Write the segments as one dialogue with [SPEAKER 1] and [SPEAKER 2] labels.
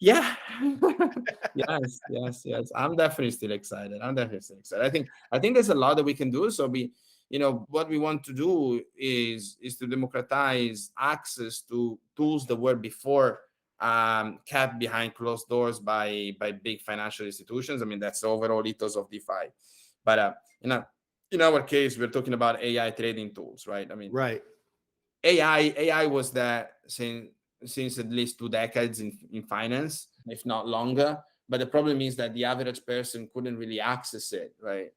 [SPEAKER 1] Yeah. Yes. I'm definitely still excited. I think there's a lot that we can do. So what we want to do is to democratize access to tools that were before kept behind closed doors by big financial institutions. I mean, that's the overall ethos of DeFi. But in our case, we're talking about AI trading tools, right? I mean,
[SPEAKER 2] Right.
[SPEAKER 1] AI was there since at least 2 decades in finance, if not longer. But the problem is that the average person couldn't really access it, right?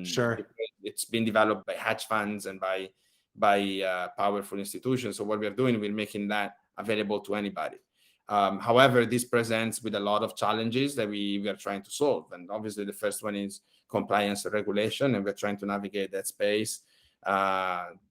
[SPEAKER 2] Sure.
[SPEAKER 1] Because it's been developed by hedge funds and by powerful institutions. So what we're doing, we're making that available to anybody. However, this presents with a lot of challenges that we are trying to solve. And obviously, the first one is compliance and regulation, and we're trying to navigate that space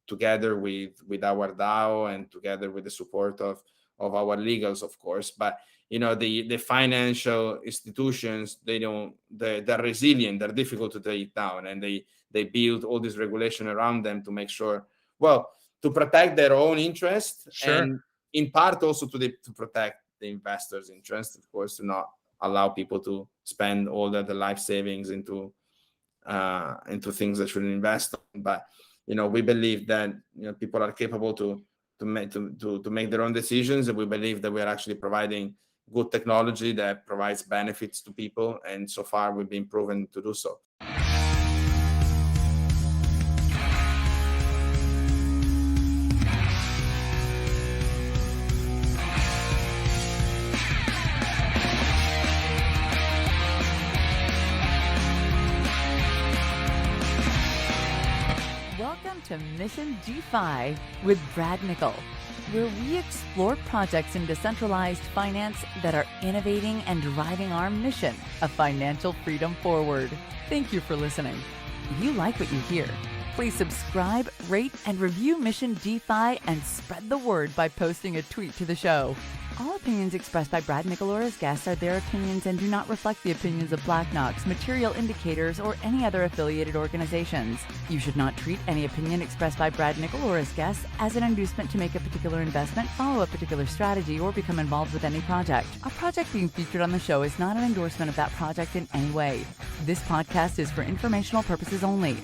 [SPEAKER 1] together with our DAO and together with the support of our legals, of course. But the financial institutions, they're resilient, they're difficult to take down, and they build all this regulation around them to make sure, well, to protect their own interest,
[SPEAKER 2] Sure.
[SPEAKER 1] and in part also to protect the investors' interest, of course, to not allow people to spend all their life savings into things they shouldn't invest in. But we believe that people are capable to make their own decisions, and we believe that we are actually providing good technology that provides benefits to people, and so far we've been proven to do so.
[SPEAKER 3] Welcome to Mission DeFi with Brad Nickel, where we explore projects in decentralized finance that are innovating and driving our mission of financial freedom forward. Thank you for listening. If you like what you hear, please subscribe, rate, and review Mission DeFi and spread the word by posting a tweet to the show. All opinions expressed by Brad Nickel or his guests are their opinions and do not reflect the opinions of Black Knox, Material Indicators, or any other affiliated organizations. You should not treat any opinion expressed by Brad Nickel or his guests as an inducement to make a particular investment, follow a particular strategy, or become involved with any project. A project being featured on the show is not an endorsement of that project in any way. This podcast is for informational purposes only.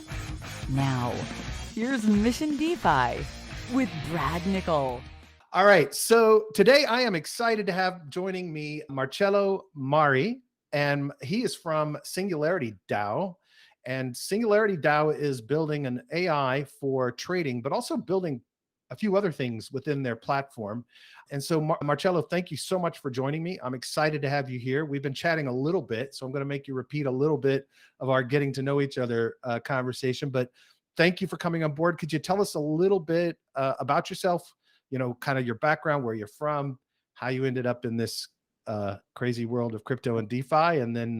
[SPEAKER 3] Now, here's Mission DeFi with Brad Nickel.
[SPEAKER 2] All right. So today I am excited to have joining me Marcello Mari, and he is from SingularityDAO. And SingularityDAO is building an AI for trading, but also building a few other things within their platform. And so, Marcello, thank you so much for joining me. I'm excited to have you here. We've been chatting a little bit, so I'm going to make you repeat a little bit of our getting to know each other conversation. But thank you for coming on board. Could you tell us a little bit about yourself? Kind of your background, where you're from, how you ended up in this crazy world of crypto and DeFi, and then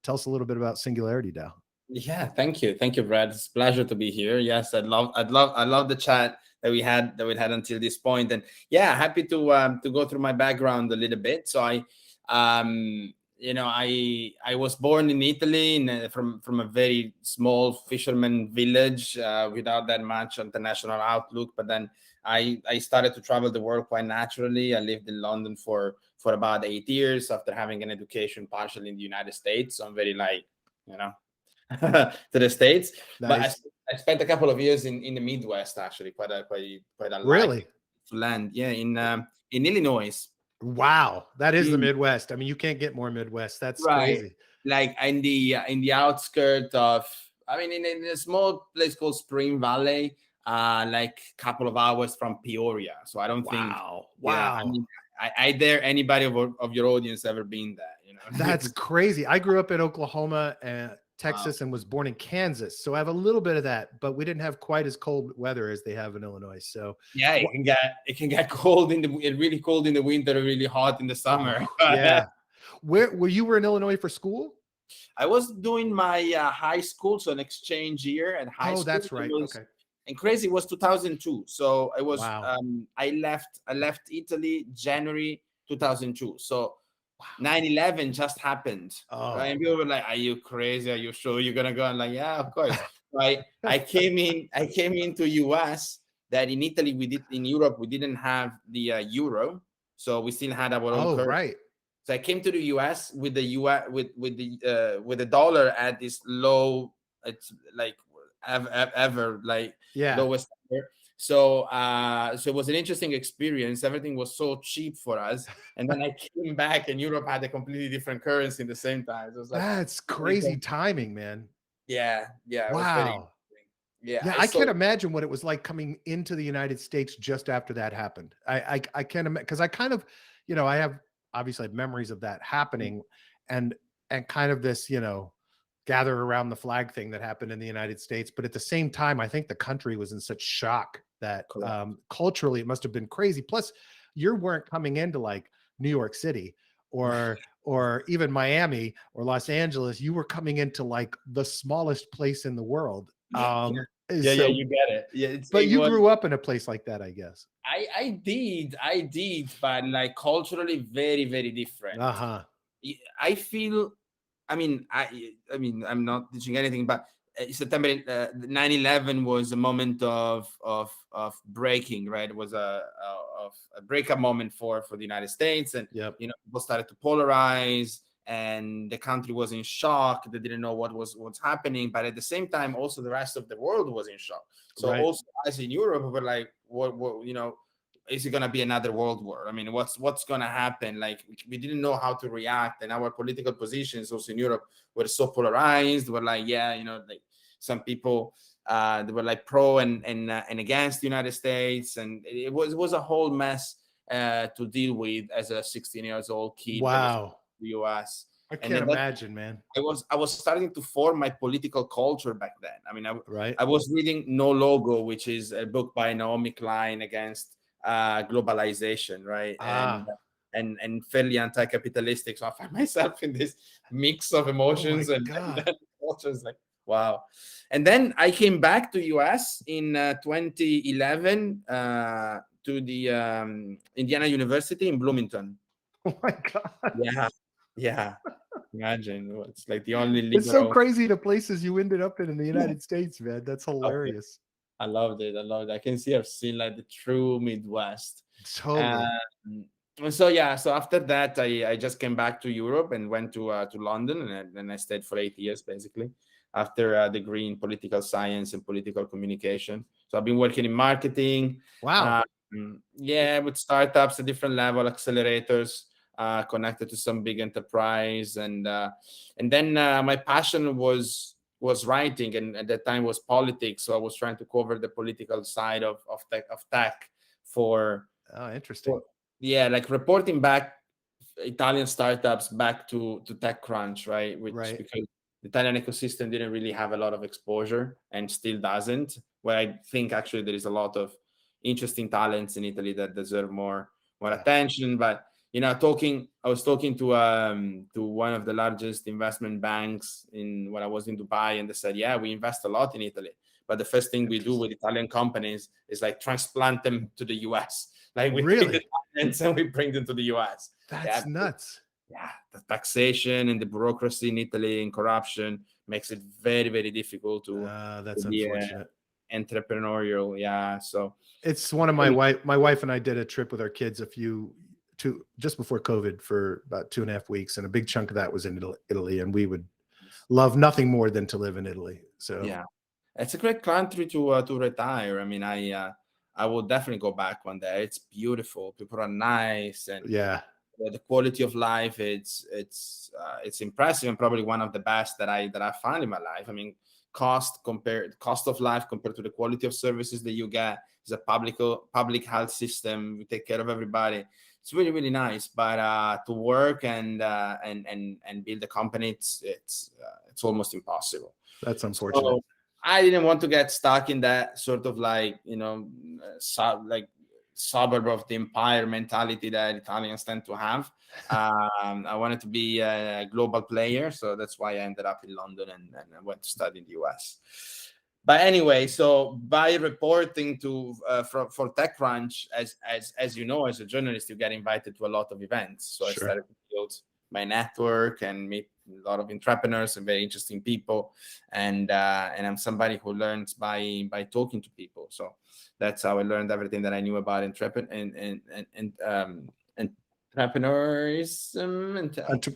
[SPEAKER 2] tell us a little bit about SingularityDAO.
[SPEAKER 1] Yeah, thank you, Brad. It's a pleasure to be here. Yes, I love the chat that we had until this point, and yeah, happy to go through my background a little bit. So I was born in Italy from a very small fisherman village without that much international outlook, but then I started to travel the world quite naturally. I lived in London for about 8 years after having an education partially in the United States. So I'm very to the States.
[SPEAKER 2] Nice.
[SPEAKER 1] But I spent a couple of years in the Midwest, actually, quite a
[SPEAKER 2] Really?
[SPEAKER 1] land. Yeah, in Illinois.
[SPEAKER 2] Wow, that is the Midwest. I mean, you can't get more Midwest. That's
[SPEAKER 1] right.
[SPEAKER 2] Crazy.
[SPEAKER 1] Like in the outskirts of, in a small place called Spring Valley. Like a couple of hours from Peoria. So I don't think.
[SPEAKER 2] Wow.
[SPEAKER 1] I dare anybody of your audience ever been there.
[SPEAKER 2] That's crazy. I grew up in Oklahoma and Texas and was born in Kansas. So I have a little bit of that, but we didn't have quite as cold weather as they have in Illinois. So
[SPEAKER 1] yeah, it can get cold really cold in the winter, really hot in the summer.
[SPEAKER 2] Yeah. Where you were in Illinois for school?
[SPEAKER 1] I was doing my high school, so an exchange year at high school.
[SPEAKER 2] Oh, that's right. Okay.
[SPEAKER 1] And crazy, it was 2002. So I was
[SPEAKER 2] wow.
[SPEAKER 1] I left Italy January 2002. So 9/11 just happened.
[SPEAKER 2] Oh.
[SPEAKER 1] Right? And people were like, "Are you crazy? Are you sure you're gonna go?" I'm like, "Yeah, of course." Right? I came into US. That in Italy in Europe we didn't have the euro, so we still had our own currency.
[SPEAKER 2] Right.
[SPEAKER 1] So I came to the US with the US with the dollar at this low, it's like ever like lowest ever. So so it was an interesting experience. Everything was so cheap for us. And then I came back and Europe had a completely different currency in the same time. So it was like,
[SPEAKER 2] that's crazy timing, man.
[SPEAKER 1] Yeah. It was very
[SPEAKER 2] Wow.
[SPEAKER 1] interesting.
[SPEAKER 2] Yeah, I can't imagine what it was like coming into the United States just after that happened. I can't imagine, because I kind of, I have obviously memories of that happening, and kind of this, gather around the flag thing that happened in the United States. But at the same time, I think the country was in such shock that culturally it must have been crazy. Plus, you weren't coming into like New York City or even Miami or Los Angeles. You were coming into like the smallest place in the world.
[SPEAKER 1] Yeah, you get it. Yeah,
[SPEAKER 2] but you grew up in a place like that, I guess.
[SPEAKER 1] I did, but like culturally very, very different. I feel, I mean, I'm not teaching anything, but September 9/11 was a moment of breaking, right? It was a breakup moment for the United States, and people started to polarize, and the country was in shock. They didn't know what's happening, but at the same time, also the rest of the world was in shock. So also, as in Europe, we were like, what is it going to be another world war? I mean, what's going to happen? Like, we didn't know how to react, and our political positions also in Europe were so polarized. We're like, like some people they were like pro and against the United States, and it was a whole mess to deal with as a 16 years old kid.
[SPEAKER 2] Wow.
[SPEAKER 1] The US.
[SPEAKER 2] I can't imagine, man.
[SPEAKER 1] I was starting to form my political culture back then. I mean, I was reading No Logo, which is a book by Naomi Klein against globalization, right? And fairly anti-capitalistic. So I find myself in this mix of emotions and cultures. Like, wow. And then I came back to US in 2011 to the Indiana University in Bloomington.
[SPEAKER 2] Oh my God.
[SPEAKER 1] Yeah. Imagine, it's like the only liberal.
[SPEAKER 2] It's so crazy the places you ended up in the United States, man. That's hilarious.
[SPEAKER 1] I loved it. I can see I've seen like the true Midwest.
[SPEAKER 2] Totally.
[SPEAKER 1] So after that, I just came back to Europe and went to London, and then I stayed for 8 years basically after a degree in political science and political communication. So I've been working in marketing.
[SPEAKER 2] Wow.
[SPEAKER 1] With startups at different level, accelerators, connected to some big enterprise, and then my passion was writing, and at that time was politics. So I was trying to cover the political side of tech for
[SPEAKER 2] interesting.
[SPEAKER 1] Like reporting back Italian startups back to TechCrunch, right? Because the Italian ecosystem didn't really have a lot of exposure and still doesn't. Where I think actually there is a lot of interesting talents in Italy that deserve more attention. But I was talking to one of the largest investment banks when I was in Dubai, and they said, we invest a lot in Italy, but the first thing we do with Italian companies is like transplant them to the US. Like we take the talents and we bring them to the US.
[SPEAKER 2] That's nuts.
[SPEAKER 1] The taxation and the bureaucracy in Italy and corruption makes it very, very difficult to
[SPEAKER 2] that's unfortunate.
[SPEAKER 1] Entrepreneurial. So
[SPEAKER 2] it's one of my wife and I did a trip with our kids just before COVID for about 2.5 weeks, and a big chunk of that was in Italy, and we would love nothing more than to live in Italy. So
[SPEAKER 1] it's a great country to retire. I mean, I will definitely go back one day. It's beautiful. People are nice, and the quality of life it's impressive, and probably one of the best that I found in my life. I mean, cost of life compared to the quality of services that you get. It's a public health system. We take care of everybody. It's really, really nice. But to work and build a company, it's almost impossible.
[SPEAKER 2] That's unfortunate.
[SPEAKER 1] So I didn't want to get stuck in that sort of like suburb of the empire mentality that Italians tend to have. I wanted to be a global player, so that's why I ended up in London and I went to study in the US. But anyway, so by reporting for TechCrunch, as you know, as a journalist, you get invited to a lot of events. So I started to build my network and meet a lot of entrepreneurs and very interesting people. And I'm somebody who learns by talking to people. So that's how I learned everything that I knew about and entrepreneurism and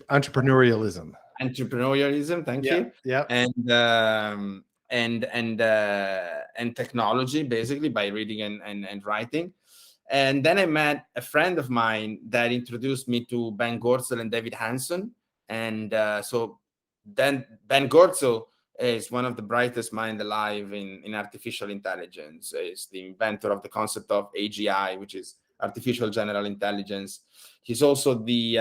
[SPEAKER 2] Entrepreneurialism.
[SPEAKER 1] entrepreneurialism. Thank you.
[SPEAKER 2] Yeah.
[SPEAKER 1] And technology, basically, by reading and writing. And then I met a friend of mine that introduced me to Ben Goertzel and David Hanson. And so then Ben Goertzel is one of the brightest minds alive in artificial intelligence. He's the inventor of the concept of AGI, which is artificial general intelligence. He's also the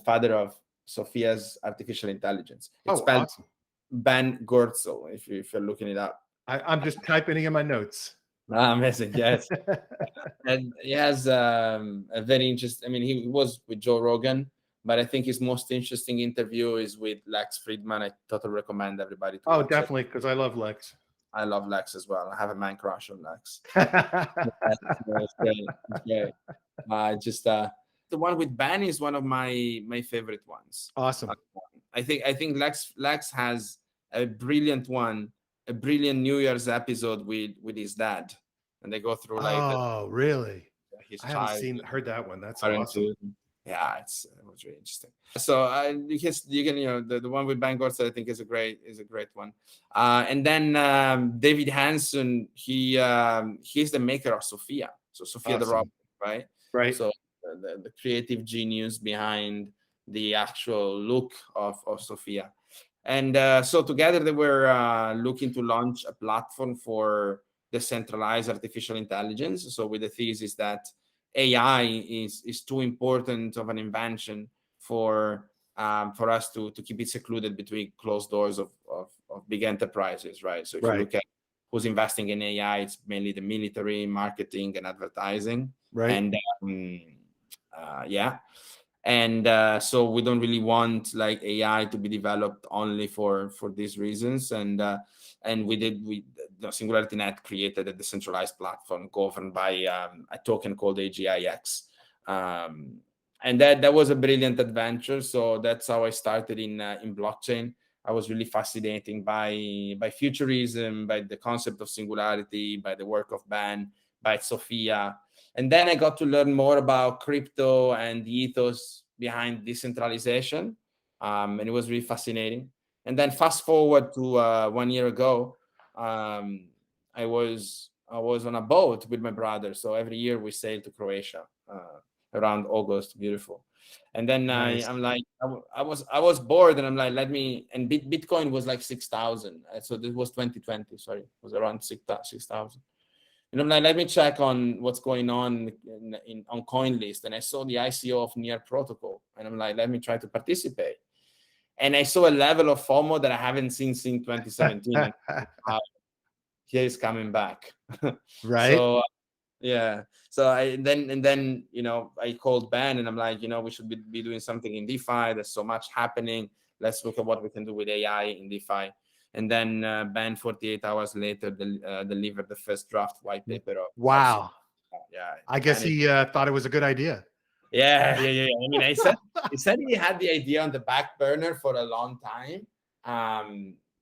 [SPEAKER 1] father of Sophia's artificial intelligence. It's spelled
[SPEAKER 2] awesome.
[SPEAKER 1] Ben Goertzel, if you're looking it up.
[SPEAKER 2] I'm just typing it in my notes.
[SPEAKER 1] Amazing, yes. And he has a very interesting, I mean, he was with Joe Rogan, but I think his most interesting interview is with Lex Friedman. I totally recommend everybody to watch
[SPEAKER 2] definitely, because I love Lex.
[SPEAKER 1] I love Lex as well. I have a man crush on Lex. It's great. Just the one with Ben is one of my favorite ones.
[SPEAKER 2] Awesome.
[SPEAKER 1] I think Lex has a brilliant New Year's episode with his dad, and they go through like
[SPEAKER 2] really?
[SPEAKER 1] His
[SPEAKER 2] I
[SPEAKER 1] child
[SPEAKER 2] haven't heard that one. That's awesome.
[SPEAKER 1] Yeah, it was really interesting. So you can the one with Ben Goertzel, I think is a great one. And then David Hanson, he's the maker of Sophia. So Sophia the robot, right?
[SPEAKER 2] Right.
[SPEAKER 1] So the creative genius behind the actual look of Sophia. And so together they were looking to launch a platform for decentralized artificial intelligence. So with the thesis that AI is too important of an invention for us to keep it secluded between closed doors of big enterprises, right? So if you look at who's investing in AI, it's mainly the military, marketing, and advertising,
[SPEAKER 2] right?
[SPEAKER 1] And And so we don't really want like AI to be developed only for these reasons. And SingularityNet created a decentralized platform governed by a token called AGIX. And that was a brilliant adventure. So that's how I started in blockchain. I was really fascinated by futurism, by the concept of singularity, by the work of Ben, by Sophia. And then I got to learn more about crypto and the ethos behind decentralization. And it was really fascinating. And then fast forward to 1 year ago, I was on a boat with my brother. So every year we sail to Croatia around August, beautiful. And then
[SPEAKER 2] nice.
[SPEAKER 1] I'm like, I was bored, and I'm like, and Bitcoin was like 6,000. So this was 2020. Sorry, it was around 6,000. And I'm like, let me check on what's going on on CoinList. And I saw the ICO of Near Protocol. And I'm like, let me try to participate. And I saw a level of FOMO that I haven't seen since 2017. Here is coming back.
[SPEAKER 2] Right.
[SPEAKER 1] So, yeah. So I called Ben, and I'm like, we should be doing something in DeFi. There's so much happening. Let's look at what we can do with AI in DeFi. And then Ben, 48 hours later, delivered the first draft white paper.
[SPEAKER 2] Wow.
[SPEAKER 1] Yeah.
[SPEAKER 2] I guess he thought it was a good idea.
[SPEAKER 1] Yeah. I mean, he said he had the idea on the back burner for a long time.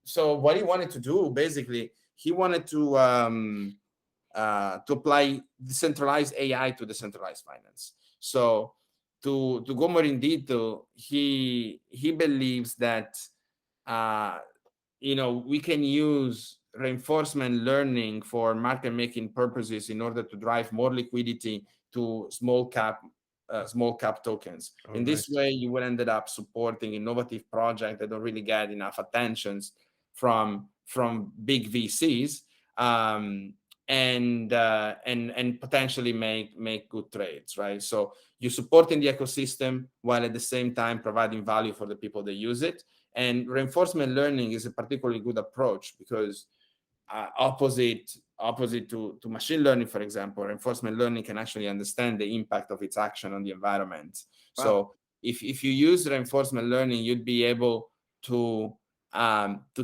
[SPEAKER 1] So what he wanted to do, basically, he wanted to apply decentralized AI to decentralized finance. So to go more in detail, he believes that we can use reinforcement learning for market making purposes in order to drive more liquidity to small cap tokens. In this way, you will end up supporting innovative projects that don't really get enough attention from big VCs, and potentially make good trades, right? So you're supporting the ecosystem while at the same time providing value for the people that use it. And reinforcement learning is a particularly good approach because opposite to machine learning, for example, reinforcement learning can actually understand the impact of its action on the environment. Wow. So if you use reinforcement learning, you'd be able to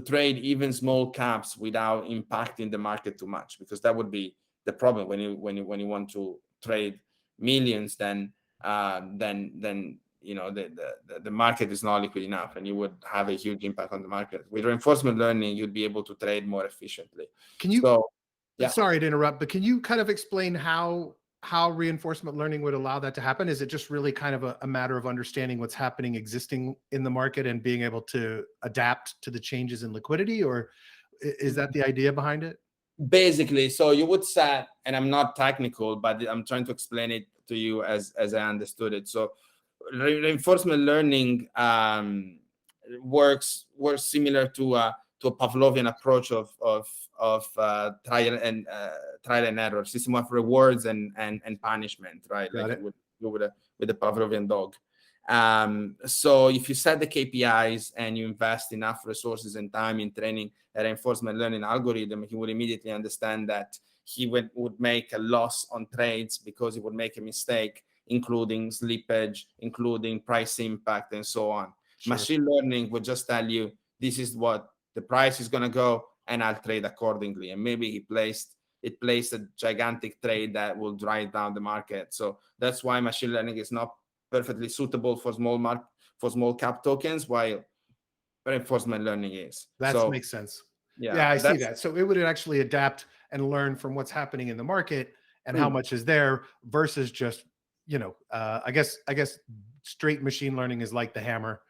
[SPEAKER 1] trade even small caps without impacting the market too much, because that would be the problem when you want to trade millions. Then the market is not liquid enough, and you would have a huge impact on the market. With reinforcement learning, you'd be able to trade more efficiently.
[SPEAKER 2] Can you? Sorry to interrupt, but can you kind of explain how how reinforcement learning would allow that to happen? Is it just really kind of a matter of understanding what's happening existing in the market and being able to adapt to the changes in liquidity, or is that the idea behind it?
[SPEAKER 1] Basically, so you would say, and I'm not technical, but I'm trying to explain it to you as I understood it. So reinforcement learning works similar to a Pavlovian approach of trial and error, system of rewards and punishment, right?
[SPEAKER 2] Got
[SPEAKER 1] Like
[SPEAKER 2] it.
[SPEAKER 1] with the Pavlovian dog. So if you set the KPIs and you invest enough resources and time in training a reinforcement learning algorithm, he would immediately understand that he would make a loss on trades because he would make a mistake, including slippage, including price impact, and so on.
[SPEAKER 2] Sure.
[SPEAKER 1] Machine learning would just tell you, this is what the price is going to go, and I'll trade accordingly. And maybe he placed a gigantic trade that will drive down the market. So that's why machine learning is not perfectly suitable for small cap tokens, while reinforcement learning is.
[SPEAKER 2] That makes sense.
[SPEAKER 1] Yeah,
[SPEAKER 2] I see that. So it would actually adapt and learn from what's happening in the market and how much is there versus just, I guess straight machine learning is like the hammer,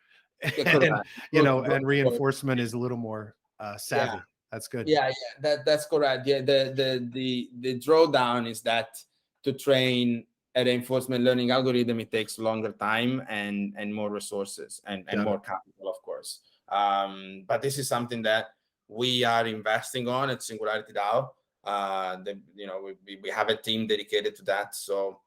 [SPEAKER 2] and, and reinforcement is a little more savvy.
[SPEAKER 1] Yeah.
[SPEAKER 2] That's good.
[SPEAKER 1] Yeah, that's correct. Yeah, the drawdown is that to train a reinforcement learning algorithm, it takes longer time and more resources and more capital, of course. But this is something that we are investing on at SingularityDAO. We have a team dedicated to that. So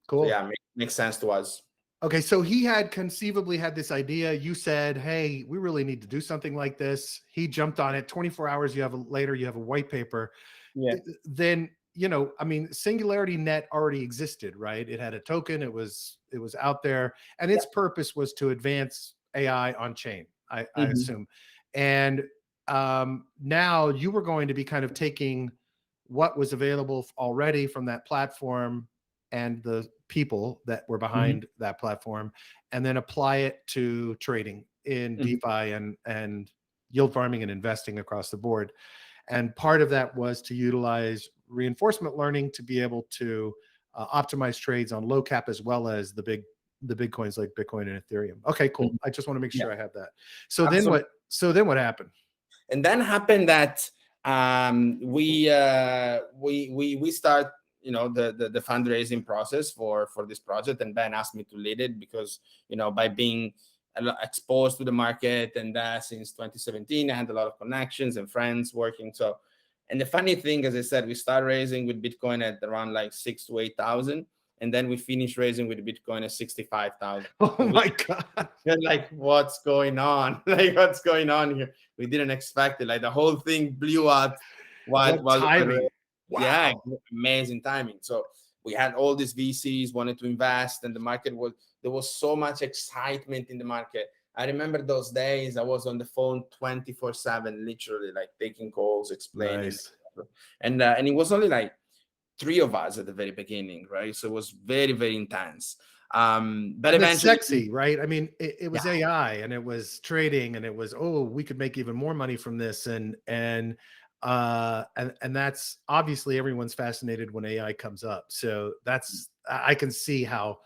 [SPEAKER 2] cool.
[SPEAKER 1] So yeah, makes sense to us.
[SPEAKER 2] Okay, so he had conceivably had this idea. You said, "Hey, we really need to do something like this." He jumped on it. 24 hours later, you have a white paper.
[SPEAKER 1] Yeah.
[SPEAKER 2] Then, SingularityNet already existed, right? It had a token. It was out there, and its purpose was to advance AI on chain, I assume. And now you were going to be kind of taking what was available already from that platform and the people that were behind that platform, and then apply it to trading in DeFi and yield farming and investing across the board. And part of that was to utilize reinforcement learning to be able to optimize trades on low cap, as well as the big coins like Bitcoin and Ethereum. Okay, cool. I just want to make sure I have that. So then what happened?
[SPEAKER 1] And then happened that we start the fundraising process for this project, and Ben asked me to lead it because by being exposed to the market and that since 2017, I had a lot of connections and friends working. So, and the funny thing, as I said, we start raising with Bitcoin at around like 6,000 to 8,000, and then we finish raising with Bitcoin at 65,000.
[SPEAKER 2] Oh my God!
[SPEAKER 1] We're like, what's going on? Like, what's going on here? We didn't expect it. Like the whole thing blew up.
[SPEAKER 2] What timing?
[SPEAKER 1] Wow. Yeah, amazing timing. So we had all these VCs wanted to invest, and there was so much excitement in the market. I remember those days. I was on the phone 24/7, literally, like taking calls, explaining.
[SPEAKER 2] Nice.
[SPEAKER 1] And it was only like 3 of us at the very beginning, right? So it was very, very intense. But eventually,
[SPEAKER 2] it's sexy, right? I mean, it was AI, and it was trading, and it was, we could make even more money from this, and that's obviously everyone's fascinated when AI comes up. So I can see how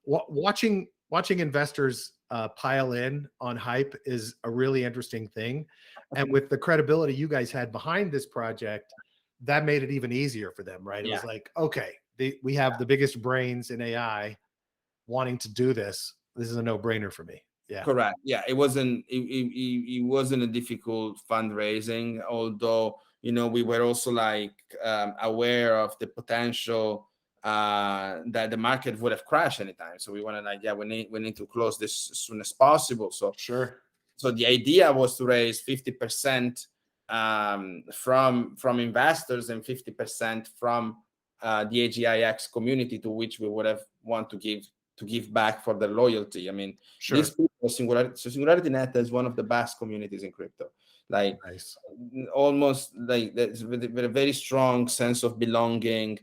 [SPEAKER 2] watching investors pile in on hype is a really interesting thing. And with the credibility you guys had behind this project, that made it even easier for them, right? It was like, okay, we have the biggest brains in AI wanting to do this. This is a no-brainer for me. Yeah,
[SPEAKER 1] correct. Yeah, it wasn't a difficult fundraising, although we were also like aware of the potential that the market would have crashed anytime. So we wanted we need to close this as soon as possible. So
[SPEAKER 2] sure.
[SPEAKER 1] So the idea was to raise 50% from investors and 50% from the AGIX community, to which we would have want to give back for their loyalty. I mean,
[SPEAKER 2] sure.
[SPEAKER 1] These people, SingularityNet is one of the best communities in crypto. Like,
[SPEAKER 2] nice.
[SPEAKER 1] Almost like with a very strong sense of belonging.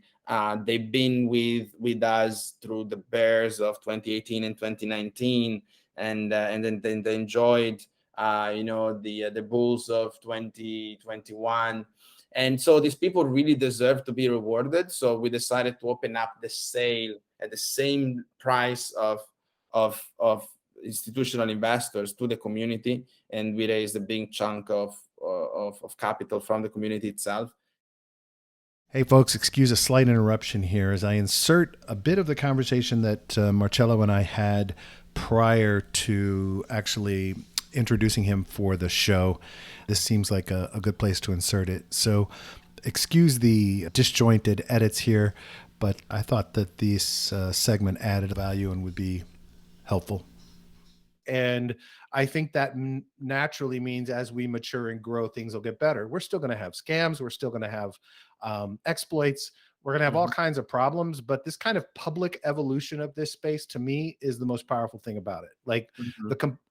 [SPEAKER 1] They've been with us through the bears of 2018 and 2019, and then they enjoyed the bulls of 2021. And so these people really deserve to be rewarded. So we decided to open up the sale at the same price of institutional investors to the community, and we raised a big chunk of capital from the community itself.
[SPEAKER 2] Hey folks, excuse a slight interruption here as I insert a bit of the conversation that Marcello and I had prior to actually introducing him for the show. This seems like a good place to insert it. So excuse the disjointed edits here, but I thought that this segment added value and would be helpful. And I think that naturally means as we mature and grow, things will get better. We're still going to have scams. We're still going to have exploits. We're going to have all kinds of problems, but this kind of public evolution of this space to me is the most powerful thing about it. Like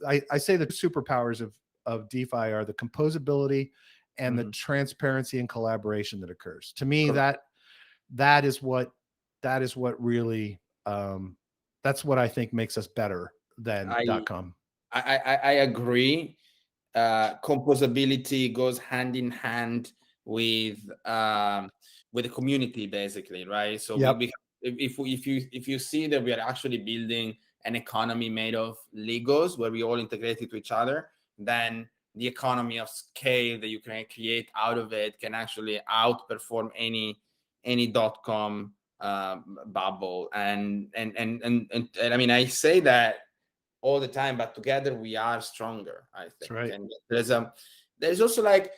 [SPEAKER 2] I say the superpowers of DeFi are the composability and the transparency and collaboration that occurs. To me, that is what really, that's what I think makes us better than .com.
[SPEAKER 1] I agree. Composability goes hand in hand with the community, basically, right? So if you see that we are actually building an economy made of Legos where we all integrate to each other, then the economy of scale that you can create out of it can actually outperform any .com bubble. And I mean, I say that all the time, but together we are stronger, I think.
[SPEAKER 2] That's right.
[SPEAKER 1] And there's also like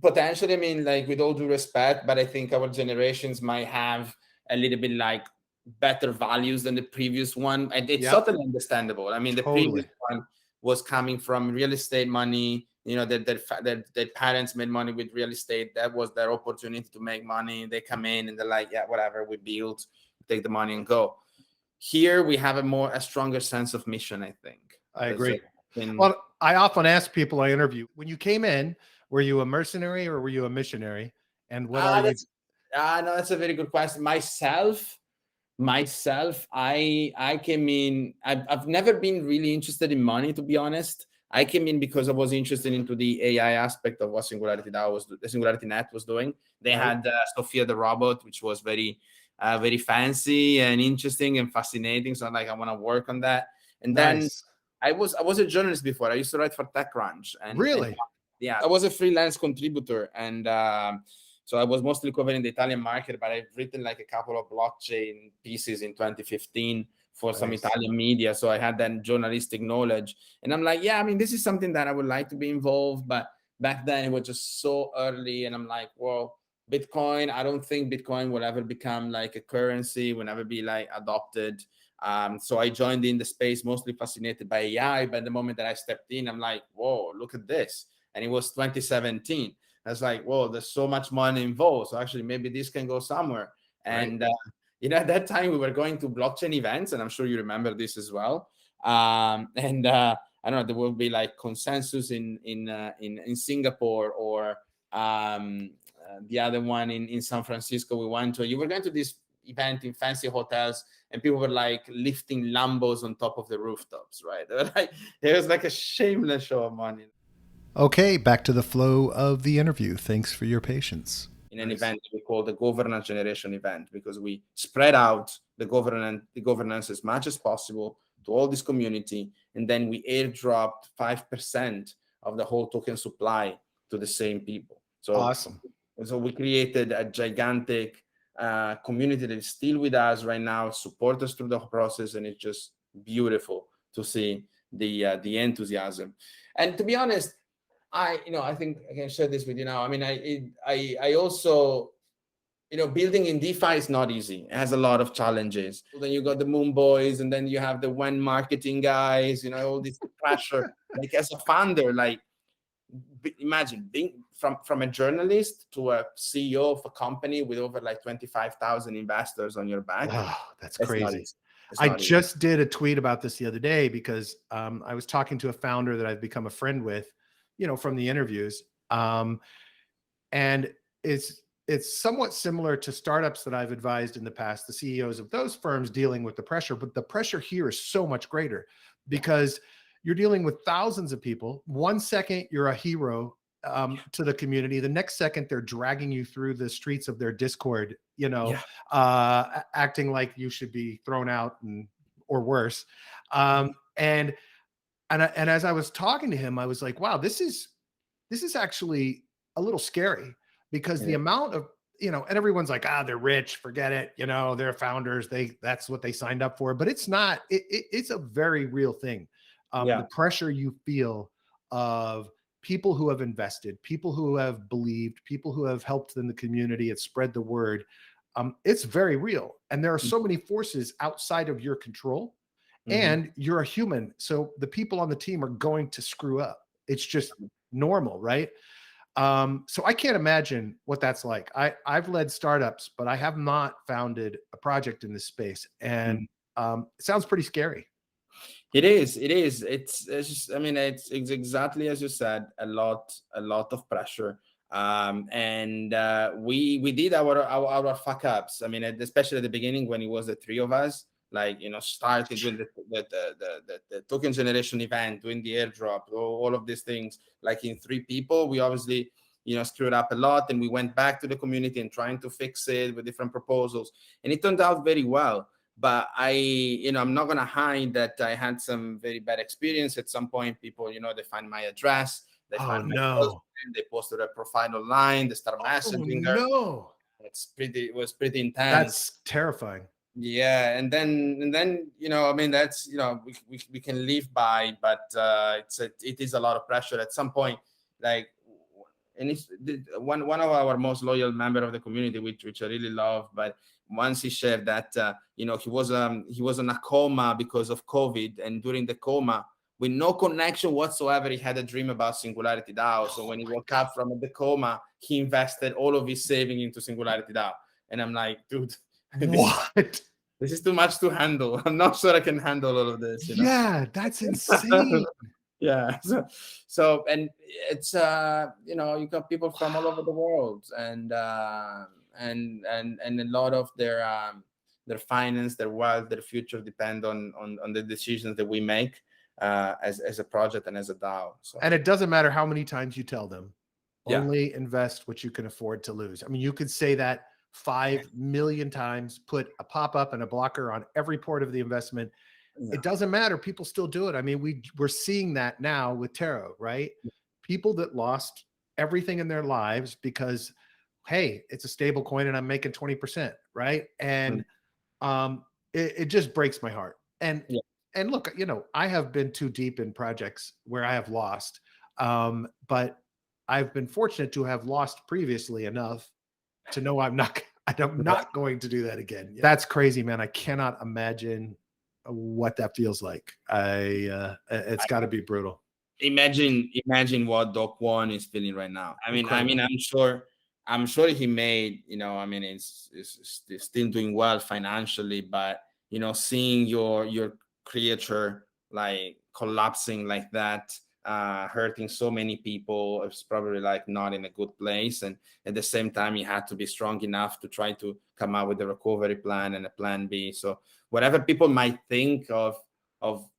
[SPEAKER 1] potentially, I mean, like with all due respect, but I think our generations might have a little bit like better values than the previous one. And it's totally understandable. I mean, the previous one was coming from real estate money, you know, their parents made money with real estate. That was their opportunity to make money. They come in and they're like, yeah, whatever, we build, take the money and go. Here we have a stronger sense of mission, I think.
[SPEAKER 2] I agree. Well, I often ask people I interview, when you came in, were you a mercenary or were you a missionary? And what are you?
[SPEAKER 1] No, that's a very good question. Myself, I came in, I've never been really interested in money, to be honest. I came in because I was interested into the AI aspect of what SingularityNet was doing. They had Sophia the robot, which was very fancy and interesting and fascinating. So I'm like, I want to work on that. And then I was a journalist before. I used to write for TechCrunch. And
[SPEAKER 2] really?
[SPEAKER 1] Yeah, I was a freelance contributor. And so I was mostly covering the Italian market, but I've written like a couple of blockchain pieces in 2015 for some Italian media. So I had that journalistic knowledge. And I'm like, yeah, I mean, this is something that I would like to be involved. But back then it was just so early. And I'm like, well, Bitcoin, I don't think Bitcoin will ever become like a currency, will never be like adopted. So I joined in the space, mostly fascinated by AI. But the moment that I stepped in, I'm like, whoa, look at this. And it was 2017. I was like, whoa, there's so much money involved. So actually, maybe this can go somewhere. And, you know, at that time, we were going to blockchain events, and I'm sure you remember this as well. I don't know, there will be like consensus in Singapore or the other one in San Francisco we went to. You were going to this event in fancy hotels, and people were like lifting Lambos on top of the rooftops, right? They were like, it was like a shameless show of money.
[SPEAKER 2] Okay, back to the flow of the interview. Thanks for your patience.
[SPEAKER 1] In an event we call the governance generation event, because we spread out the governance as much as possible to all this community, and then we airdropped 5% of the whole token supply to the same people. So
[SPEAKER 2] awesome.
[SPEAKER 1] So we created a gigantic community that is still with us right now, support us through the process, and it's just beautiful to see the enthusiasm. And to be honest, I think I can share this with you now. I mean, I also, building in DeFi is not easy. It has a lot of challenges. Then you got the Moon Boys, and then you have the WEN marketing guys, all this pressure. Like as a founder, like imagine being from a journalist to a CEO of a company with over like 25,000 investors on your back.
[SPEAKER 2] Wow, that's crazy. I just did a tweet about this the other day because I was talking to a founder that I've become a friend with, from the interviews. And it's somewhat similar to startups that I've advised in the past, the CEOs of those firms dealing with the pressure, but the pressure here is so much greater because you're dealing with thousands of people. 1 second, you're a hero to the community. The next second, they're dragging you through the streets of their Discord, acting like you should be thrown out or worse. And as I was talking to him, I was like, wow, this is actually a little scary, because the amount of, and everyone's like, they're rich, forget it. They're founders. That's what they signed up for, but it's not, it's a very real thing. The pressure you feel of people who have invested, people who have believed, people who have helped in the community and spread the word. It's very real. And there are so many forces outside of your control, and you're a human. So the people on the team are going to screw up. It's just normal, right? So I can't imagine what that's like. I've led startups, but I have not founded a project in this space. And it sounds pretty scary.
[SPEAKER 1] It is. It's just, it's exactly as you said, a lot of pressure. We did our fuck ups. Especially at the beginning when it was the three of us, starting doing the token generation event, doing the airdrop, all of these things, in 3 people, we obviously, screwed up a lot, and we went back to the community and trying to fix it with different proposals, and it turned out very well. But I'm not going to hide that I had some very bad experience. At some point, people, they find my address, they find my husband, they posted a profile online, they start messaging her.
[SPEAKER 2] No.
[SPEAKER 1] It was pretty intense.
[SPEAKER 2] That's terrifying.
[SPEAKER 1] Yeah, and then that's we can live by, but it is a lot of pressure at some point. And it's one of our most loyal member of the community, which I really love. But once he shared that he was in a coma because of COVID, and during the coma, with no connection whatsoever, he had a dream about SingularityDAO. So when he woke up from the coma, he invested all of his saving into SingularityDAO, and I'm like, dude. This is too much to handle. I'm not sure I can handle all of this.
[SPEAKER 2] Yeah, that's insane.
[SPEAKER 1] Yeah. So, and it's you got people from all over the world, and a lot of their finance, their wealth, their future depend on the decisions that we make as a project and as a DAO. So.
[SPEAKER 2] And it doesn't matter how many times you tell them, only invest what you can afford to lose. You could say that 5 million times, put a pop-up and a blocker on every port of the investment. It doesn't matter. People still do it. We're seeing that now with Taro, right? People that lost everything in their lives because, hey, it's a stable coin and I'm making 20%, right? And it just breaks my heart. And look, I have been too deep in projects where I have lost, but I've been fortunate to have lost previously enough to know I'm not going to do that again. That's crazy, man. I cannot imagine what that feels like. It's got to be brutal.
[SPEAKER 1] Imagine what Docjuan is feeling right now. I'm sure he made, he's still doing well financially, but seeing your creature collapsing like that, hurting so many people, it's probably not in a good place. And at the same time, he had to be strong enough to try to come up with a recovery plan and a plan B. So whatever people might think of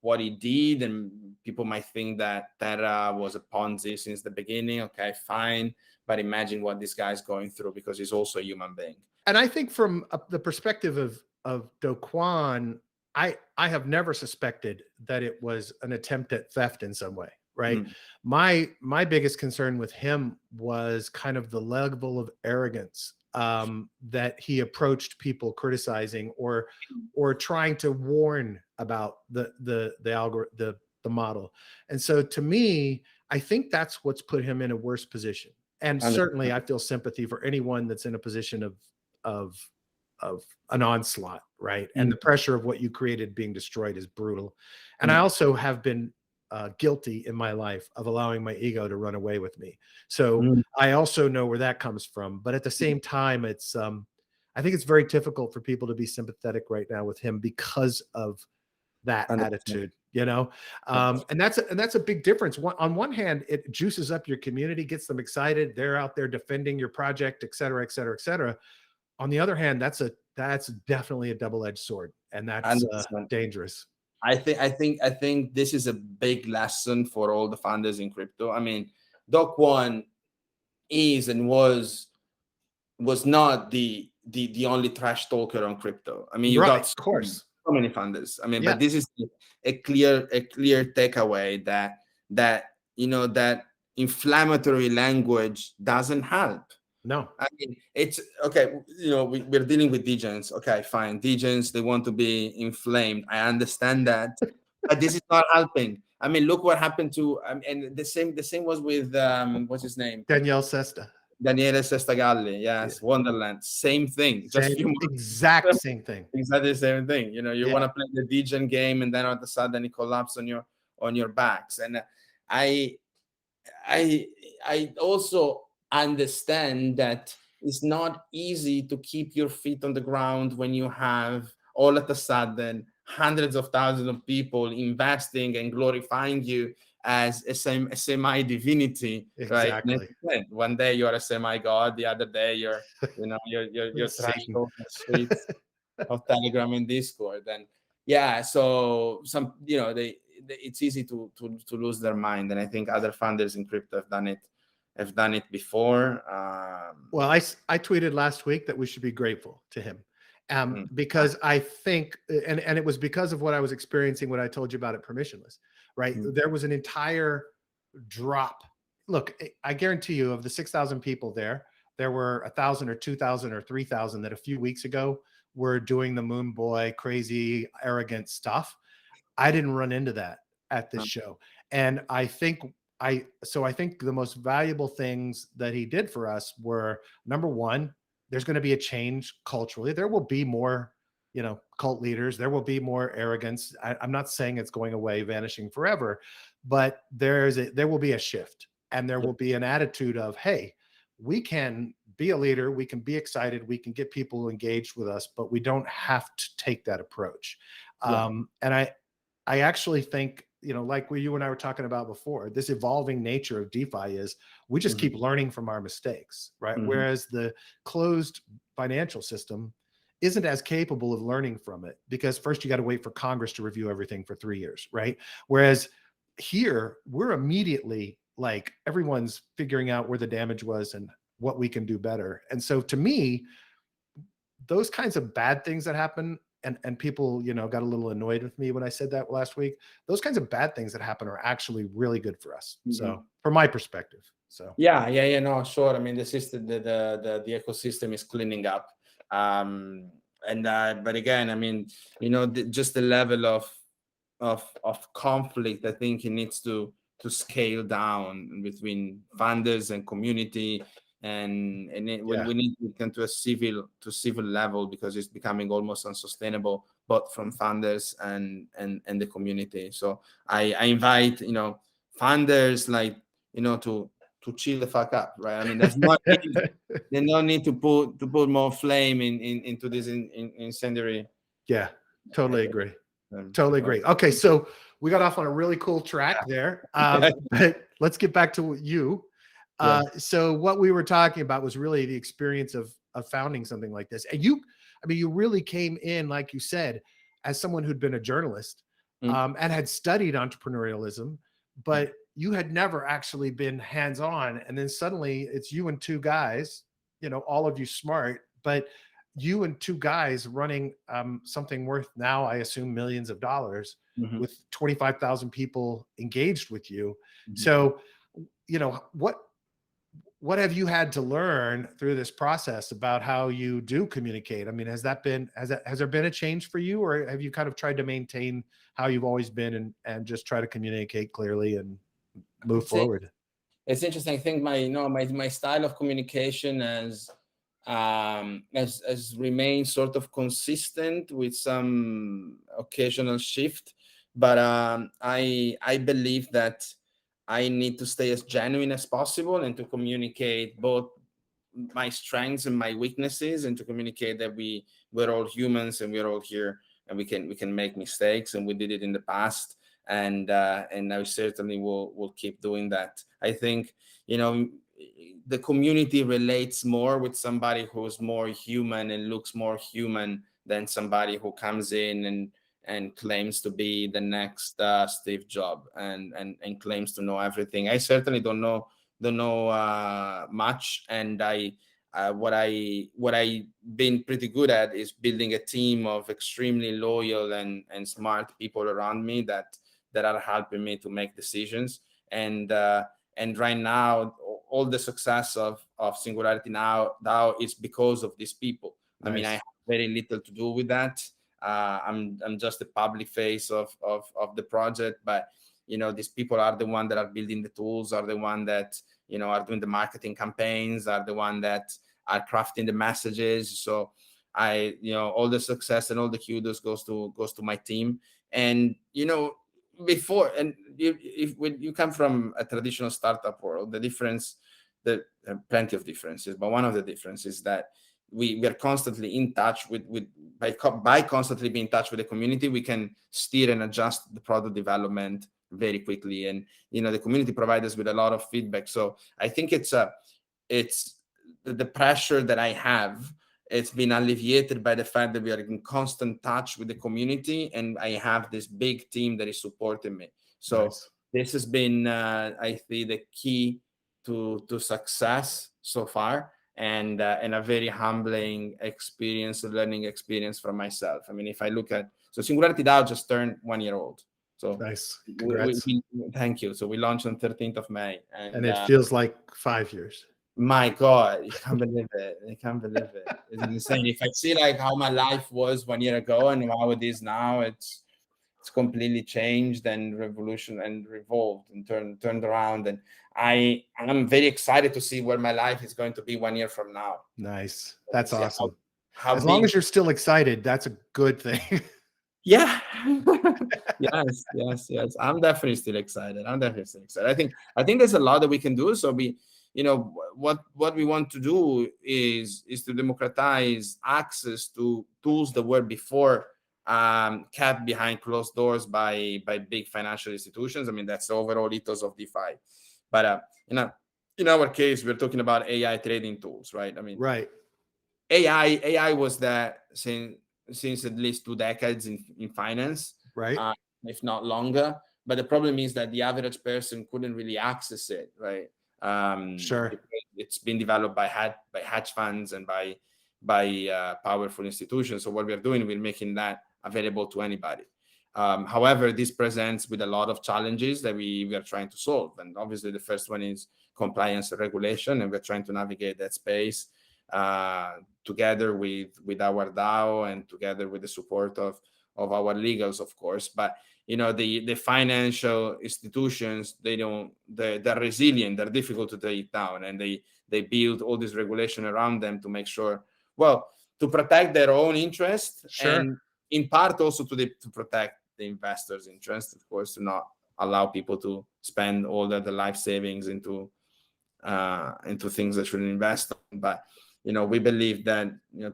[SPEAKER 1] what he did, and people might think that was a Ponzi since the beginning, okay, fine. But imagine what this guy's going through, because he's also a human being. And
[SPEAKER 2] I think from the perspective of Docjuan, I have never suspected that it was an attempt at theft in some way. Right. My biggest concern with him was kind of the level of arrogance that he approached people criticizing or trying to warn about the model. And so to me, I think that's what's put him in a worse position. And certainly I feel sympathy for anyone that's in a position of an onslaught, right? And the pressure of what you created being destroyed is brutal. And I also have been guilty in my life of allowing my ego to run away with me. So I also know where that comes from. But at the same time, it's I think it's very difficult for people to be sympathetic right now with him because of that attitude, and that's a big difference. On one hand, it juices up your community, gets them excited. They're out there defending your project, et cetera, et cetera, et cetera. On the other hand, that's definitely a double-edged sword, and that's dangerous.
[SPEAKER 1] I think this is a big lesson for all the founders in crypto. Docjuan is and was not the only trash talker on crypto. I mean, you got
[SPEAKER 2] of course.
[SPEAKER 1] so many funders. I mean,
[SPEAKER 2] Yeah.
[SPEAKER 1] but this is a clear takeaway that that inflammatory language doesn't help.
[SPEAKER 2] No.
[SPEAKER 1] I mean, it's okay. We're dealing with degens. Okay, fine. Degens, they want to be inflamed. I understand that, but this is not helping. I mean, look what happened to. And the same was with what's his name?
[SPEAKER 2] Daniele Sesta.
[SPEAKER 1] Daniele Sestagalli. Yes, yeah. Wonderland. Same thing.
[SPEAKER 2] Exact same thing.
[SPEAKER 1] Exactly the same thing. You want to play the degen game, and then all of a sudden it collapses on your backs. And I also understand that it's not easy to keep your feet on the ground when you have all of a sudden hundreds of thousands of people investing and glorifying you as a semi-divinity.
[SPEAKER 2] Exactly.
[SPEAKER 1] Right? One day you're a semi-god, the other day you're trash talking the streets of Telegram and Discord. And so some it's easy to lose their mind, and I think other founders in crypto have done it before.
[SPEAKER 2] Well, I tweeted last week that we should be grateful to him, because I think, and it was because of what I was experiencing, what I told you about at Permissionless, right? There was an entire drop. Look, I guarantee you, of the 6,000 people there were 1,000 or 2,000 or 3,000 that a few weeks ago were doing the Moon Boy crazy, arrogant stuff. I didn't run into that at this show. And I think the most valuable things that he did for us were, number one, there's going to be a change culturally. There will be more, cult leaders. There will be more arrogance. I'm not saying it's going away, vanishing forever, but there will be a shift, and there will be an attitude of, hey, we can be a leader. We can be excited. We can get people engaged with us, but we don't have to take that approach. And I actually think, like what you and I were talking about before, this evolving nature of DeFi is we just keep learning from our mistakes, right? Whereas the closed financial system isn't as capable of learning from it, because first you got to wait for Congress to review everything for 3 years, right? Whereas here, we're immediately like, everyone's figuring out where the damage was and what we can do better. And so to me, those kinds of bad things that happen, and people, got a little annoyed with me when I said that last week, those kinds of bad things that happen are actually really good for us. So from my perspective. So
[SPEAKER 1] no, sure. I mean, the system, the ecosystem is cleaning up. But again, I mean, just the level of conflict, I think it needs to scale down between funders and community. And we need to get to a civil level, because it's becoming almost unsustainable, both from funders and the community. So I invite funders to chill the fuck up, right? I mean, there's no need to put more flame into this incendiary.
[SPEAKER 2] Yeah, totally agree. Totally agree. Okay, so we got off on a really cool track there, but let's get back to you. So what we were talking about was really the experience of founding something like this. And you really came in, like you said, as someone who'd been a journalist, and had studied entrepreneurialism, but you had never actually been hands-on. And then suddenly it's you and two guys, all of you smart, but you and two guys running something worth now, I assume, millions of dollars, with 25,000 people engaged with you. So, what have you had to learn through this process about how you do communicate? I mean, has there been a change for you, or have you kind of tried to maintain how you've always been and just try to communicate clearly and move forward?
[SPEAKER 1] It's interesting. I think my style of communication has remained sort of consistent with some occasional shift, but I believe that I need to stay as genuine as possible and to communicate both my strengths and my weaknesses, and to communicate that we're all humans and we're all here, and we can make mistakes, and we did it in the past, and I certainly will keep doing that. I think the community relates more with somebody who's more human and looks more human than somebody who comes in and claims to be the next Steve Jobs and claims to know everything. I certainly don't know much, and what I been pretty good at is building a team of extremely loyal and smart people around me that are helping me to make decisions. And right now, all the success of Singularity DAO is because of these people.
[SPEAKER 2] Nice.
[SPEAKER 1] I mean, I have very little to do with that. I'm just the public face of the project, but these people are the one that are building the tools, are the one that are doing the marketing campaigns, are the one that are crafting the messages. So all the success and all the kudos goes to my team. And before, and when you come from a traditional startup world, the difference, plenty of differences, but one of the differences is that we are constantly in touch by constantly being in touch with the community, we can steer and adjust the product development very quickly. And the community provides us with a lot of feedback. So I think it's the pressure that I have, it's been alleviated by the fact that we are in constant touch with the community, and I have this big team that is supporting me. So
[SPEAKER 2] Nice.
[SPEAKER 1] This has been, I think, the key to success so far, and a very humbling experience, a learning experience for myself. I mean, if I look at, so SingularityDAO just turned 1 year old. So
[SPEAKER 2] nice. Congrats.
[SPEAKER 1] Thank you. So we launched on 13th of May.
[SPEAKER 2] And it feels like 5 years.
[SPEAKER 1] My God, you can't believe it. I can't believe it. It's insane. If I see like how my life was 1 year ago and how it is now, it's completely changed and revolved and turned around. And I'm very excited to see where my life is going to be 1 year from now.
[SPEAKER 2] Nice. That's awesome.
[SPEAKER 1] How
[SPEAKER 2] as long as you're still excited, that's a good thing.
[SPEAKER 1] Yeah. Yes. I'm definitely still excited. I think there's a lot that we can do. So what we want to do is to democratize access to tools that were before kept behind closed doors by big financial institutions. I mean, that's the overall ethos of DeFi. But in our case, we're talking about AI trading tools, right? I mean,
[SPEAKER 2] right.
[SPEAKER 1] AI was that since at least 2 decades in finance,
[SPEAKER 2] right?
[SPEAKER 1] If not longer. But the problem is that the average person couldn't really access it, right?
[SPEAKER 2] Sure.
[SPEAKER 1] It's been developed by hedge funds and by powerful institutions. So what we're doing, we're making that available to anybody. However, this presents with a lot of challenges that we are trying to solve. And obviously the first one is compliance and regulation, and we're trying to navigate that space together with our DAO and together with the support of our legals, of course. But the financial institutions, they're resilient, they're difficult to take down, and they build all this regulation around them to make sure, well, to protect their own interest,
[SPEAKER 2] sure,
[SPEAKER 1] and in part also to protect the investors' interest, of course, to not allow people to spend all their life savings into things they shouldn't invest in. But we believe that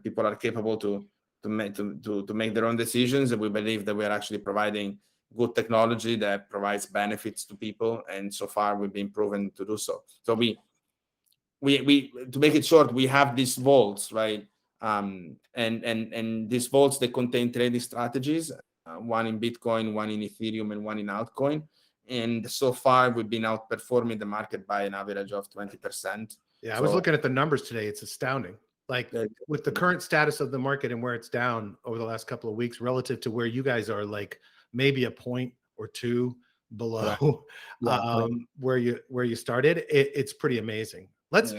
[SPEAKER 1] people are capable to make their own decisions, and we believe that we are actually providing good technology that provides benefits to people, and so far we've been proven to do so. So we to make it short, we have these vaults, right? And these vaults, they contain trading strategies, one in Bitcoin, one in Ethereum, and one in altcoin. And so far we've been outperforming the market by an average of 20%.
[SPEAKER 2] Yeah, I was looking at the numbers today. It's astounding. Like with the current status of the market and where it's down over the last couple of weeks relative to where you guys are, like maybe a point or two below where you started, it's pretty amazing. Let's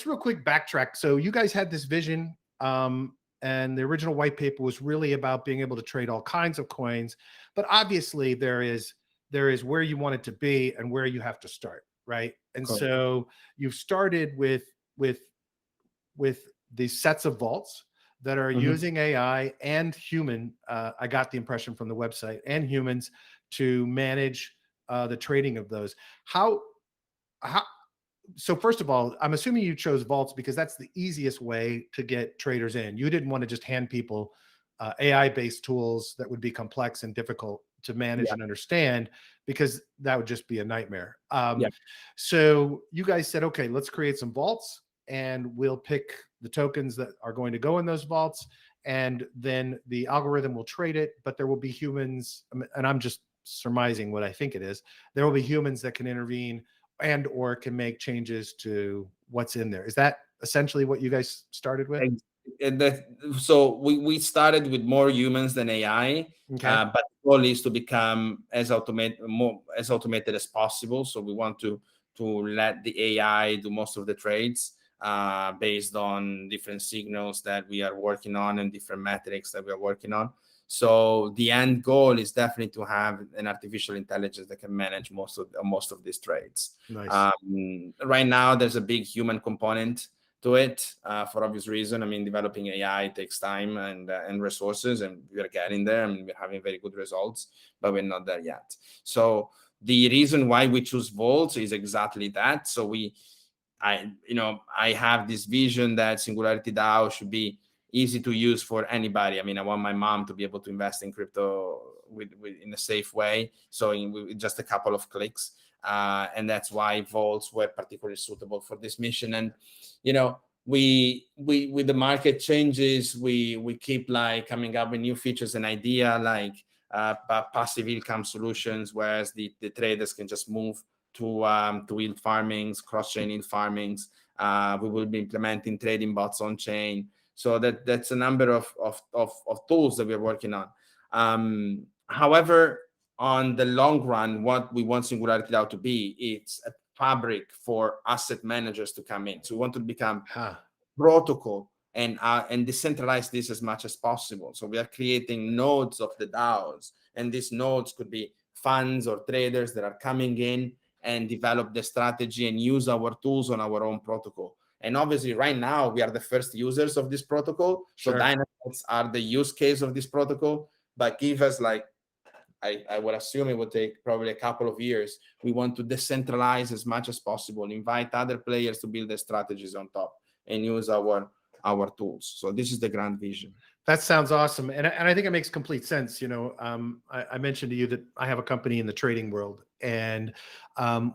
[SPEAKER 2] real quick backtrack. So you guys had this vision, and the original white paper was really about being able to trade all kinds of coins, but obviously there is where you want it to be and where you have to start, right? And so you've started with these sets of vaults that are using AI and human, I got the impression from the website, and humans to manage the trading of those. So first of all, I'm assuming you chose vaults because that's the easiest way to get traders in. You didn't want to just hand people AI-based tools that would be complex and difficult to manage and understand, because that would just be a nightmare. So you guys said, okay, let's create some vaults, and we'll pick the tokens that are going to go in those vaults, and then the algorithm will trade it, but there will be humans, and I'm just surmising what I think it is. There will be humans that can intervene or can make changes to what's in there. Is that essentially what you guys started with?
[SPEAKER 1] So we started with more humans than AI,
[SPEAKER 2] Okay.
[SPEAKER 1] but the goal is to become as automated as possible. So we want to let the AI do most of the trades based on different signals that we are working on and different metrics that we are working on. So the end goal is definitely to have an artificial intelligence that can manage most of these trades.
[SPEAKER 2] Nice.
[SPEAKER 1] Right now, there's a big human component to it for obvious reason. I mean, developing AI takes time and resources, and we're getting there. I mean, we're having very good results, but we're not there yet. So the reason why we choose Vaults is exactly that. So I have this vision that SingularityDAO should be easy to use for anybody. I mean, I want my mom to be able to invest in crypto in a safe way. So with just a couple of clicks. And that's why Vaults were particularly suitable for this mission. And, we with the market changes, we keep like coming up with new features and idea like passive income solutions, whereas the traders can just move to yield farmings, cross-chain yield farmings. We will be implementing trading bots on chain. So that's a number of tools that we're working on. However, on the long run, what we want SingularityDAO to be, it's a fabric for asset managers to come in. So we want to become protocol and decentralize this as much as possible. So we are creating nodes of the DAOs, and these nodes could be funds or traders that are coming in and develop the strategy and use our tools on our own protocol. And obviously, right now, we are the first users of this protocol.
[SPEAKER 2] Sure.
[SPEAKER 1] So Dynasets are the use case of this protocol, but give us like, I would assume it would take probably a couple of years. We want to decentralize as much as possible, invite other players to build their strategies on top and use our tools. So this is the grand vision.
[SPEAKER 2] That sounds awesome. And I think it makes complete sense. I mentioned to you that I have a company in the trading world, and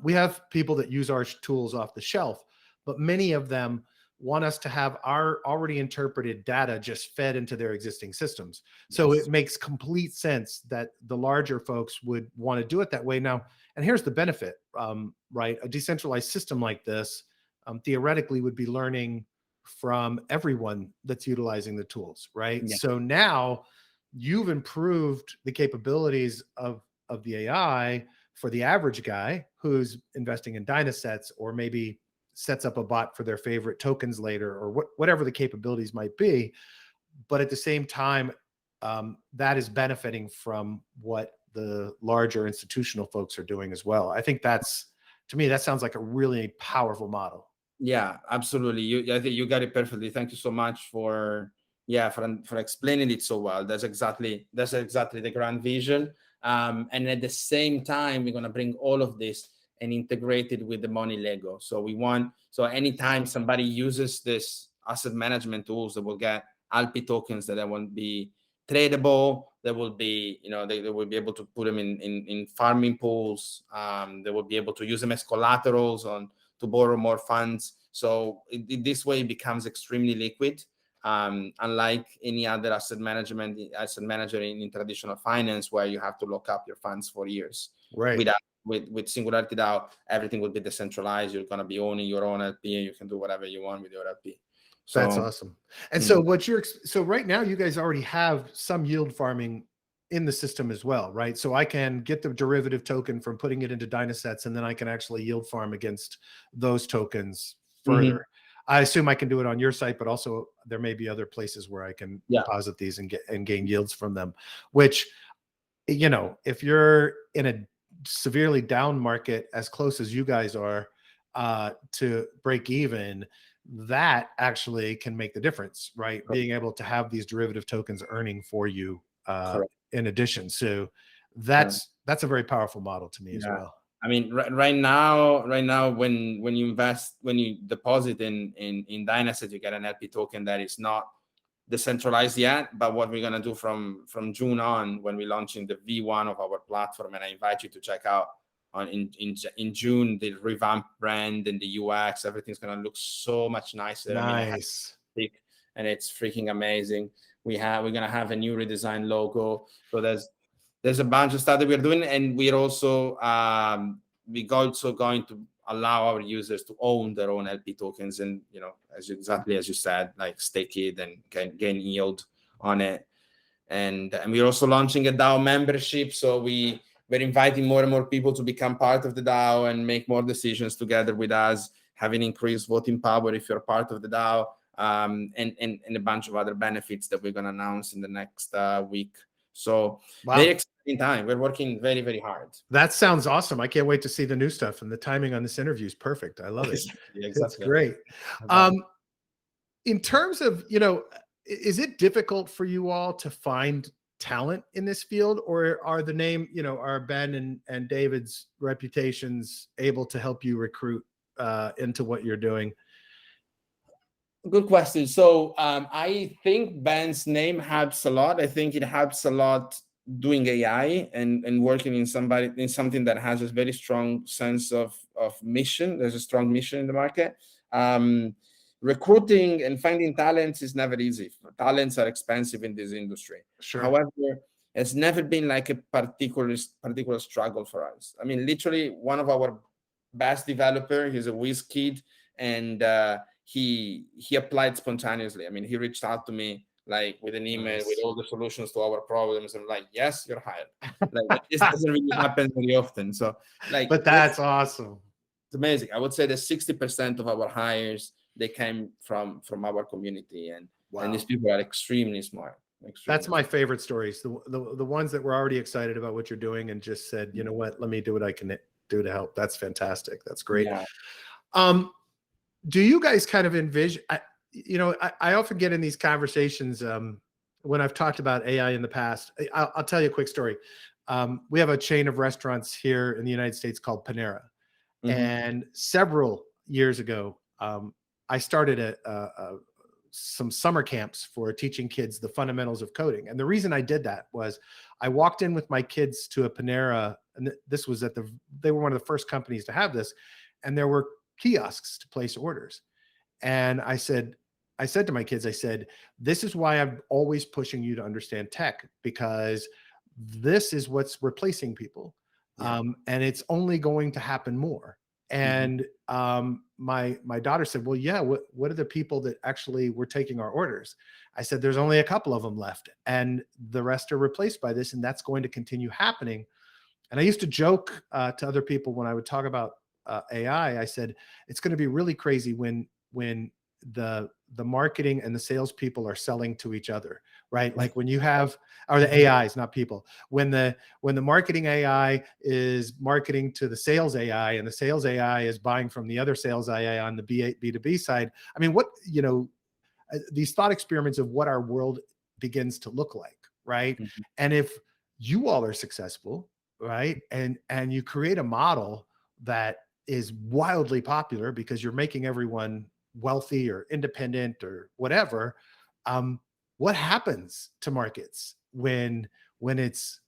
[SPEAKER 2] we have people that use our tools off the shelf, but many of them want us to have our already interpreted data just fed into their existing systems. So
[SPEAKER 1] Yes.
[SPEAKER 2] it makes complete sense that the larger folks would want to do it that way. Now, and here's the benefit, right? A decentralized system like this theoretically would be learning from everyone that's utilizing the tools, right?
[SPEAKER 1] Yeah.
[SPEAKER 2] So now you've improved the capabilities of the AI for the average guy who's investing in Dynasets, or maybe sets up a bot for their favorite tokens later, or whatever the capabilities might be. But at the same time, that is benefiting from what the larger institutional folks are doing as well. I think to me, that sounds like a really powerful model.
[SPEAKER 1] Yeah, absolutely. I think you got it perfectly. Thank you so much for explaining it so well. That's exactly the grand vision. And at the same time, we're gonna bring all of this and integrate it with the money Lego. So anytime somebody uses this asset management tools, they will get ALPI tokens that will be tradable. They will be, they will be able to put them in farming pools. They will be able to use them as collaterals to borrow more funds. So this way it becomes extremely liquid, unlike any other asset manager in traditional finance, where you have to lock up your funds for years.
[SPEAKER 2] Right.
[SPEAKER 1] With SingularityDAO, everything will be decentralized. You're going to be owning your own LP, and you can do whatever you want with your LP. So
[SPEAKER 2] that's awesome. And so so right now you guys already have some yield farming in the system as well, right? So I can get the derivative token from putting it into Dynasets, and then I can actually yield farm against those tokens further. I assume I can do it on your site, but also there may be other places where I can deposit these and gain yields from them, which, if you're in a severely down market as close as you guys are to break even, that actually can make the difference, right? Being able to have these derivative tokens earning for you in addition. So that's a very powerful model to me as well.
[SPEAKER 1] I mean, right now, when you deposit in Dynaset, you get an LP token that is not decentralized yet. But what we're gonna do from June on, when we're launching the V1 of our platform, and I invite you to check out in June, the revamped brand and the UX, everything's gonna look so much nicer.
[SPEAKER 2] Nice.
[SPEAKER 1] And it's freaking amazing. We're gonna have a new redesigned logo. So there's a bunch of stuff that we're doing, and we're also going to allow our users to own their own LP tokens, and exactly as you said, like stake it and can gain yield on it. And we're also launching a DAO membership, so we're inviting more and more people to become part of the DAO and make more decisions together with us, having increased voting power if you're part of the DAO, and a bunch of other benefits that we're going to announce in the next week. So very exciting time. We're working very, very hard.
[SPEAKER 2] That sounds awesome. I can't wait to see the new stuff, and the timing on this interview is perfect. I love it.
[SPEAKER 1] Exactly.
[SPEAKER 2] It's great. In terms of, is it difficult for you all to find talent in this field, or are the name, are Ben and David's reputations able to help you recruit into what you're doing?
[SPEAKER 1] Good question. So I think Ben's name helps a lot. I think it helps a lot doing AI and working in something that has a very strong sense of mission. There's a strong mission in the market. Recruiting and finding talents is never easy. Talents are expensive in this industry.
[SPEAKER 2] Sure.
[SPEAKER 1] However, it's never been like a particular struggle for us. I mean, literally one of our best developer, he's a whiz kid, and he applied spontaneously. I mean, he reached out to me like with an email with all the solutions to our problems. I'm like, yes, you're hired. Like this doesn't really happen very often. So
[SPEAKER 2] but that's awesome.
[SPEAKER 1] It's amazing. I would say that 60% of our hires, they came from our community, and these people are extremely smart.
[SPEAKER 2] That's my favorite stories. The ones that were already excited about what you're doing and just said, you know what, let me do what I can do to help. That's fantastic. That's great. Yeah. Do you guys kind of envision, I often get in these conversations when I've talked about AI in the past. I'll tell you a quick story. We have a chain of restaurants here in the United States called Panera. Mm-hmm. And several years ago, I started some summer camps for teaching kids the fundamentals of coding. And the reason I did that was I walked in with my kids to a Panera, and this was they were one of the first companies to have this, and there were kiosks to place orders. And I said to my kids, I said, this is why I'm always pushing you to understand tech, because this is what's replacing people. Yeah. And it's only going to happen more. And my daughter said, well, yeah, what are the people that actually were taking our orders? I said, there's only a couple of them left, and the rest are replaced by this, and that's going to continue happening. And I used to joke to other people when I would talk about AI, I said, it's going to be really crazy when the marketing and the salespeople are selling to each other, right? Like when you have, or the AIs, not people, when the marketing AI is marketing to the sales AI, and the sales AI is buying from the other sales AI on the B2B side. I mean, these thought experiments of what our world begins to look like, right? Mm-hmm. And if you all are successful, right, and you create a model that is wildly popular because you're making everyone wealthy or independent or whatever, what happens to markets when it's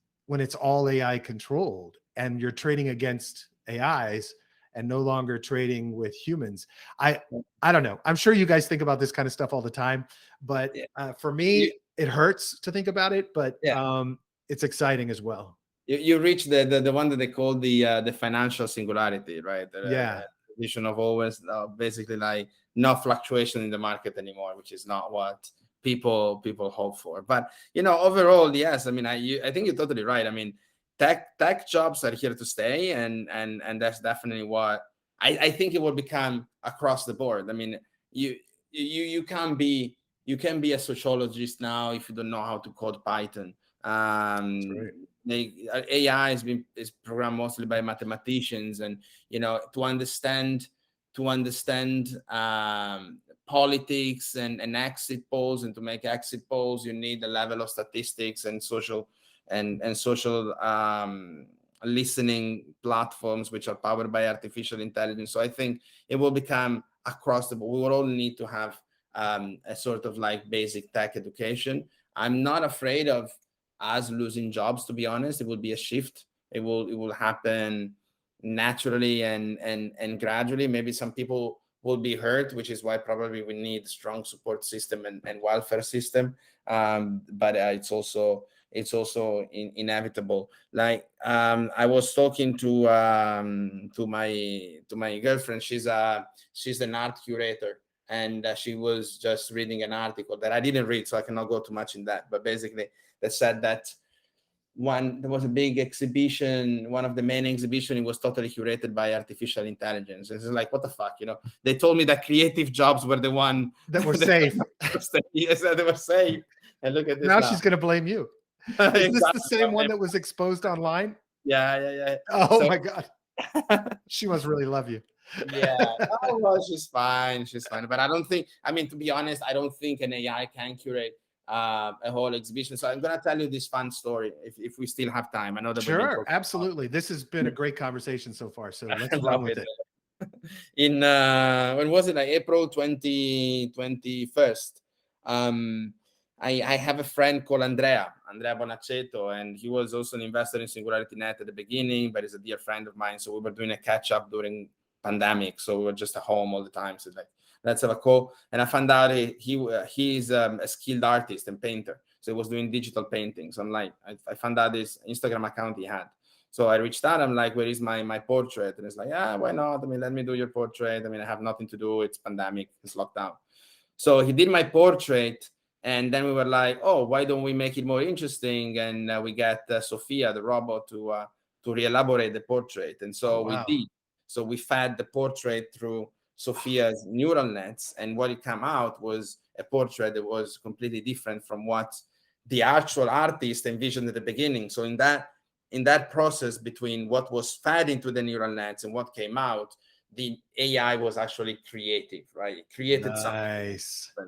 [SPEAKER 2] all AI controlled and you're trading against AIs and no longer trading with humans? I don't know. I'm sure you guys think about this kind of stuff all the time, but for me, it hurts to think about it, but it's exciting as well.
[SPEAKER 1] You reach the one that they call the financial singularity, right? The vision of always basically like no fluctuation in the market anymore, which is not what people hope for. But overall, yes. I mean, I think you're totally right. I mean, tech jobs are here to stay, and that's definitely what I think it will become across the board. I mean, you can be a sociologist now if you don't know how to code Python. Right. AI is programmed mostly by mathematicians, and to understand politics and exit polls, and to make exit polls, you need a level of statistics and social listening platforms which are powered by artificial intelligence. So I think it will become across the board. We will all need to have a sort of like basic tech education. I'm not afraid of us losing jobs, to be honest. It will be a shift. It will happen naturally and gradually. Maybe some people will be hurt, which is why probably we need a strong support system and welfare system. But it's it's also inevitable. Like I was talking to my girlfriend. She's an art curator, and she was just reading an article that I didn't read, so I cannot go too much in that. But basically, they said that there was a big exhibition, one of the main exhibition, it was totally curated by artificial intelligence. It's like, what the fuck, They told me that creative jobs were the one
[SPEAKER 2] that were safe.
[SPEAKER 1] Yes, they were safe. And look at this
[SPEAKER 2] now she's going to blame you. Is this the same one that was exposed online?
[SPEAKER 1] Yeah.
[SPEAKER 2] Oh my God. She must really love you.
[SPEAKER 1] Yeah. Oh, well, she's fine. But I don't think, to be honest, I don't think an AI can curate a whole exhibition. So I'm gonna tell you this fun story if we still have time. I know that.
[SPEAKER 2] Sure, absolutely. This has been a great conversation so far. So let's run with it.
[SPEAKER 1] In when was it? Like April 2021. I have a friend called Andrea Bonacetto, and he was also an investor in SingularityNet at the beginning, but he's a dear friend of mine. So we were doing a catch up during pandemic. So we were just at home all the time. So like, let's have a call. And I found out he's a skilled artist and painter. So he was doing digital paintings online. I found out his Instagram account he had. So I reached out. I'm like, where is my portrait? And it's like, why not? Let me do your portrait. I have nothing to do. It's pandemic. It's lockdown. So he did my portrait. And then we were like, oh, why don't we make it more interesting? And we got Sophia, the robot, to re-elaborate the portrait. And so we did. So we fed the portrait through Sophia's neural nets, and what it came out was a portrait that was completely different from what the actual artist envisioned at the beginning. So in that process between what was fed into the neural nets and what came out, the AI was actually creative, right? It created something.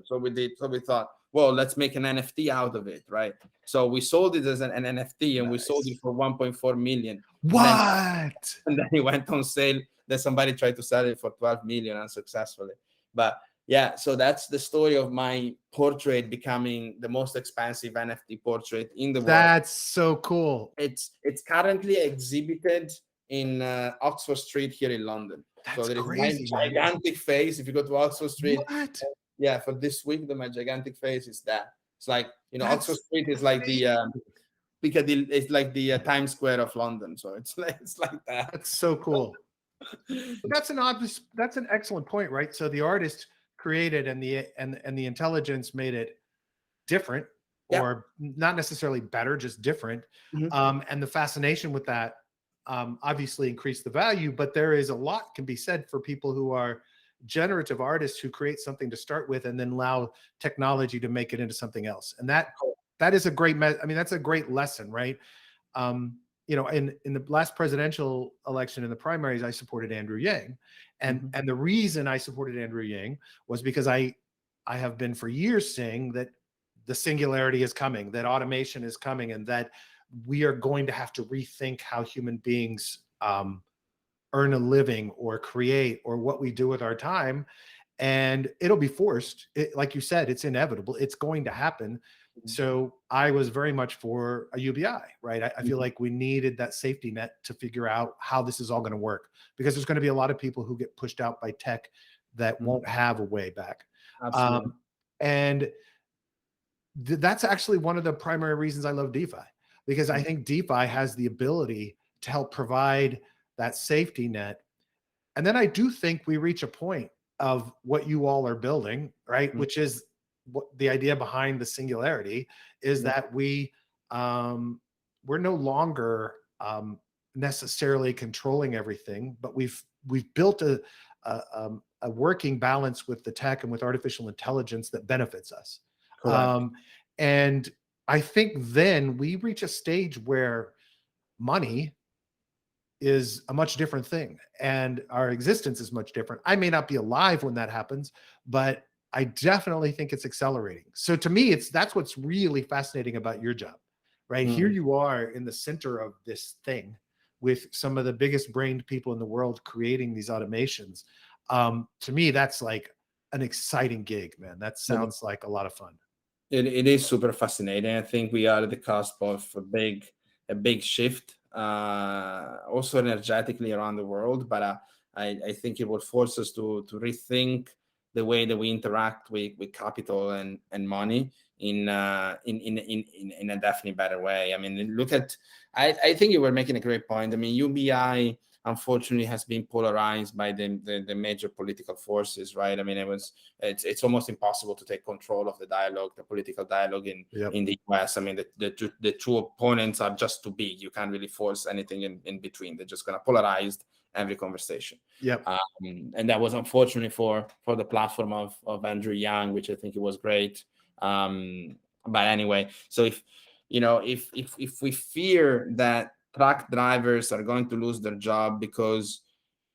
[SPEAKER 1] So we thought, well, let's make an NFT out of it, right? So we sold it as an NFT, and we sold it for 1.4 million.
[SPEAKER 2] What?
[SPEAKER 1] And then it went on sale. Then somebody tried to sell it for 12 million unsuccessfully. But yeah, so that's the story of my portrait becoming the most expensive NFT portrait in the world.
[SPEAKER 2] That's so cool.
[SPEAKER 1] It's currently exhibited in Oxford Street here in London.
[SPEAKER 2] That's
[SPEAKER 1] so there
[SPEAKER 2] crazy,
[SPEAKER 1] is my gigantic face. If you go to Oxford Street,
[SPEAKER 2] what?
[SPEAKER 1] Yeah, for this week, my gigantic face is that. It's like, Oxford Street is like the Piccadilly. It's like the Times Square of London. So it's like that.
[SPEAKER 2] That's so cool. That's an excellent point, right? So the artist created and the intelligence made it different, or not necessarily better, just different. And the fascination with that obviously increased the value, but there is a lot can be said for people who are generative artists who create something to start with and then allow technology to make it into something else. And that is a great, that's a great lesson, right? In the last presidential election, in the primaries, I supported Andrew Yang. And the reason I supported Andrew Yang was because I have been for years saying that the singularity is coming, that automation is coming, and that we are going to have to rethink how human beings earn a living or create, or what we do with our time. And it'll be forced. Like you said, it's inevitable. It's going to happen. So I was very much for a UBI, right? I feel like we needed that safety net to figure out how this is all going to work, because there's going to be a lot of people who get pushed out by tech that won't have a way back.
[SPEAKER 1] Absolutely.
[SPEAKER 2] And that's actually one of the primary reasons I love DeFi, because I think DeFi has the ability to help provide that safety net. And then I do think we reach a point of what you all are building, right? Which is what the idea behind the singularity is, that we're no longer necessarily controlling everything, but we've built a working balance with the tech and with artificial intelligence that benefits us. And I think then we reach a stage where money is a much different thing, and our existence is much different. I may not be alive when that happens, but I definitely think it's accelerating. So to me, that's what's really fascinating about your job, right? Here you are in the center of this thing with some of the biggest brained people in the world creating these automations. To me, that's like an exciting gig, man. That sounds like a lot of fun.
[SPEAKER 1] It is super fascinating. I think we are at the cusp of a big shift, also energetically around the world. But I think it will force us to rethink the way that we interact with capital and money in a definitely better way. I mean, look at, I think you were making a great point. I mean, UBI unfortunately has been polarized by the major political forces, right? I mean, it's almost impossible to take control of the dialogue, the political dialogue in the US. I mean, the two opponents are just too big. You can't really force anything in between. They're just going to polarize every conversation. And that was unfortunately for the platform of Andrew Yang, which I think it was great. But anyway, so if we fear that truck drivers are going to lose their job because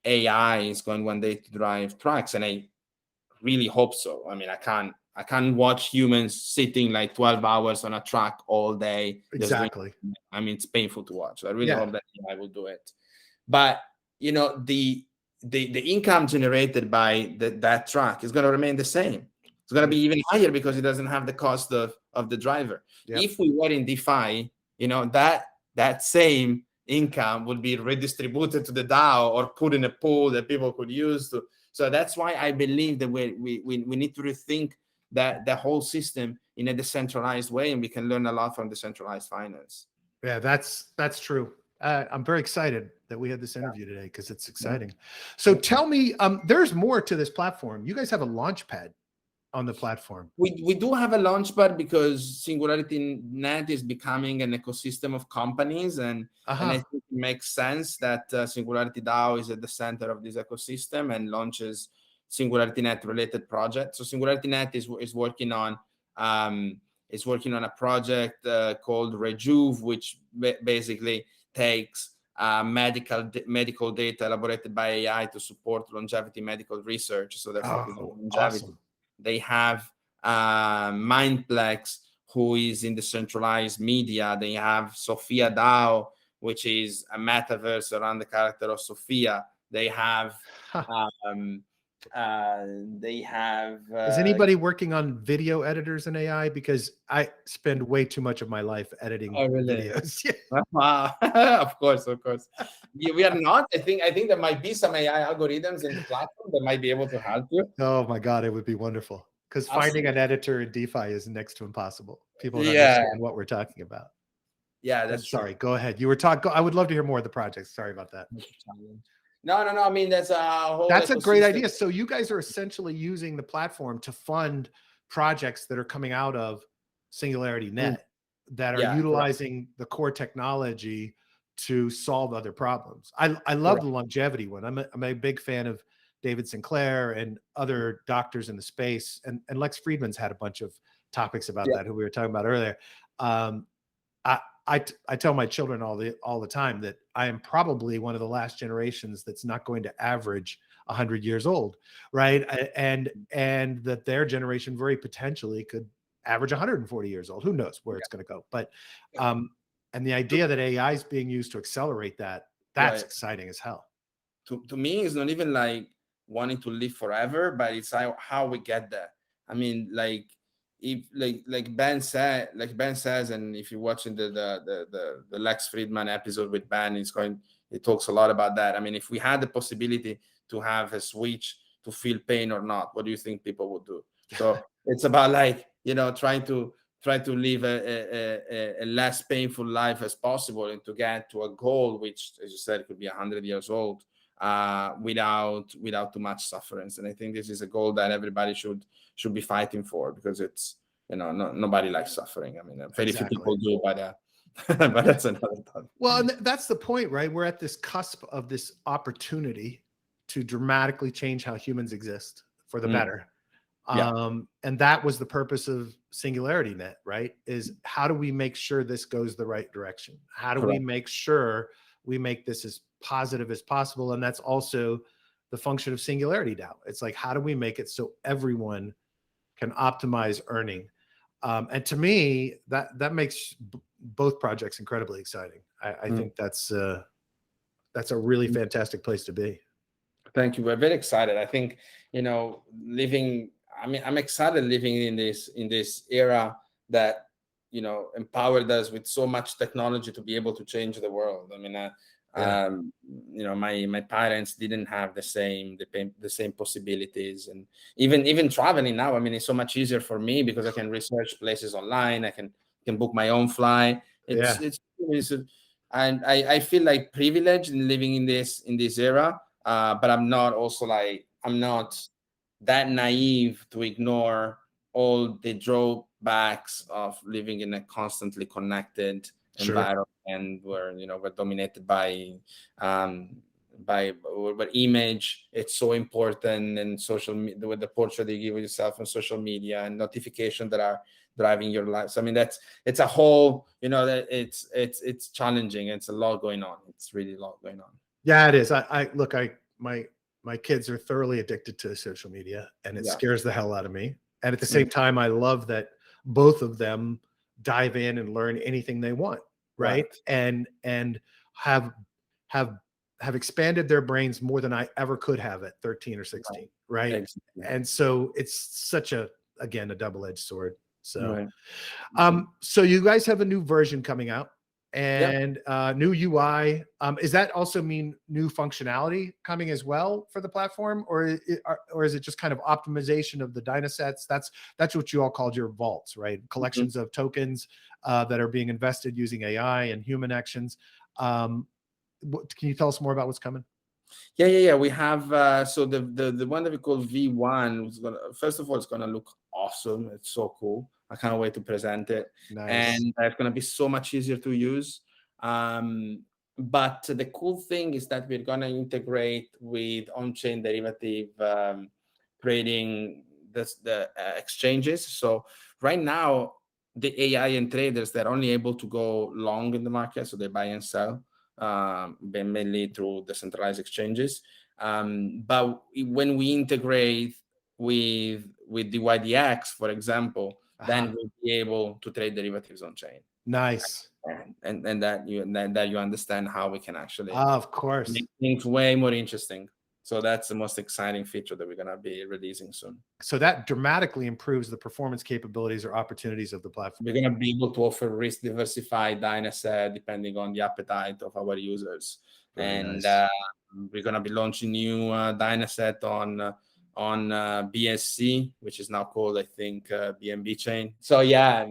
[SPEAKER 1] AI is going one day to drive trucks, and I really hope so. I mean, I can't watch humans sitting like 12 hours on a truck all day.
[SPEAKER 2] Exactly.
[SPEAKER 1] I mean, it's painful to watch. I really hope that AI will do it. But the income generated by that truck is going to remain the same. It's going to be even higher because it doesn't have the cost of the driver. If we were in DeFi, that same income would be redistributed to the DAO or put in a pool that people could use to. So that's why I believe that we need to rethink the whole system in a decentralized way, and we can learn a lot from decentralized finance.
[SPEAKER 2] Yeah, that's true. I'm very excited that we had this interview today because it's exciting. So tell me, there's more to this platform. You guys have a launch pad on the platform.
[SPEAKER 1] We do have a launchpad because SingularityNet is becoming an ecosystem of companies, and I think it makes sense that SingularityDAO is at the center of this ecosystem and launches SingularityNet related projects. So SingularityNet is working on a project called Rejuve, which basically takes medical data elaborated by AI to support longevity medical research. So they're focused on longevity. Awesome. They have Mindplex, who is in decentralized media. They have Sophia DAO, which is a metaverse around the character of Sophia. They have
[SPEAKER 2] is anybody working on video editors in AI? Because I spend way too much of my life editing videos.
[SPEAKER 1] Wow. Of course. We are not. I think there might be some AI algorithms in the platform that might be able to help you.
[SPEAKER 2] Oh my God, it would be wonderful. Because finding an editor in DeFi is next to impossible. People don't understand what we're talking about.
[SPEAKER 1] Yeah, that's true.
[SPEAKER 2] Sorry, go ahead. You were talking. I would love to hear more of the projects. Sorry about that.
[SPEAKER 1] No. I mean, that's
[SPEAKER 2] a great idea. So you guys are essentially using the platform to fund projects that are coming out of SingularityNet that are utilizing the core technology to solve other problems. I love the longevity one. I'm a big fan of David Sinclair and other doctors in the space. And Lex Friedman's had a bunch of topics about that, who we were talking about earlier. I tell my children all the time that I am probably one of the last generations that's not going to average 100 years old, right? And that their generation very potentially could average 140 years old. Who knows where it's going to go? But and the idea that AI is being used to accelerate that's exciting as hell.
[SPEAKER 1] To me, it's not even like wanting to live forever, but it's how we get there. I mean, like, if like Ben says, and if you're watching the Lex Friedman episode with Ben, it talks a lot about that. I mean, if we had the possibility to have a switch to feel pain or not, what do you think people would do? So it's about trying to live a less painful life as possible, and to get to a goal which, as you said, could be 100 years old without too much sufferance. And I think this is a goal that everybody should be fighting for, because it's nobody likes suffering. I mean, very few people do, but that's another topic.
[SPEAKER 2] Well, and that's the point, right? We're at this cusp of this opportunity to dramatically change how humans exist for the better. And that was the purpose of SingularityNet, right? Is how do we make sure this goes the right direction? How do we make sure we make this as positive as possible? And that's also the function of SingularityDAO. It's like, how do we make it so everyone can optimize earning? And to me, that makes both projects incredibly exciting. I think that's a really fantastic place to be.
[SPEAKER 1] Thank you. We're very excited. I think, I'm excited living in this era that, empowered us with so much technology to be able to change the world. I mean,
[SPEAKER 2] Yeah.
[SPEAKER 1] My parents didn't have the same possibilities, and even traveling now, I mean, it's so much easier for me because I can research places online. I can book my own flight. And I feel like privileged in living in this era, but I'm not that naive to ignore all the drawbacks of living in a constantly connected environment where we're dominated by image. It's so important, and social media, with the portrait you give yourself on social media and notifications that are driving your life. So I mean, it's a whole, that it's challenging. It's a lot going on. It's really a lot going on.
[SPEAKER 2] Yeah, it is. My kids are thoroughly addicted to social media, and it scares the hell out of me. And at the same time, I love that both of them dive in and learn anything they want, right? And have expanded their brains more than I ever could have at 13 or 16, right? Exactly. And so it's such a double-edged sword. So, so you guys have a new version coming out, and new UI. Does that also mean new functionality coming as well for the platform, or is it just kind of optimization of the Dynasets? That's what you all called your vaults, right? Collections of tokens that are being invested using AI and human actions. Can you tell us more about what's coming?
[SPEAKER 1] Yeah. We have so the one that we call V1 was first of all, it's gonna look awesome. It's so cool. I can't wait to present it. Nice. And it's gonna be so much easier to use. But the cool thing is that we're gonna integrate with on-chain derivative trading, the exchanges. So right now, the AI and traders, they're only able to go long in the market, so they buy and sell. Mainly through decentralized exchanges, but when we integrate with the YDX, for example, then we'll be able to trade derivatives on chain.
[SPEAKER 2] Nice.
[SPEAKER 1] And that you understand how we can actually
[SPEAKER 2] of course
[SPEAKER 1] make things way more interesting. So that's the most exciting feature that we're going to be releasing soon.
[SPEAKER 2] So that dramatically improves the performance capabilities or opportunities of the platform.
[SPEAKER 1] We're going to be able to offer risk diversified Dynaset depending on the appetite of our users. Very nice. We're going to be launching new Dynaset on BSC, which is now called, I think, BNB chain. So yeah,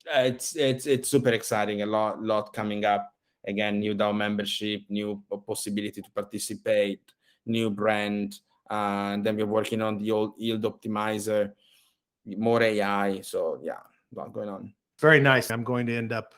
[SPEAKER 1] it's super exciting. A lot coming up. Again, new DAO membership, new possibility to participate, new brand, and then we're working on the old yield optimizer, more AI. So yeah, a lot going on.
[SPEAKER 2] Very nice. I'm going to end up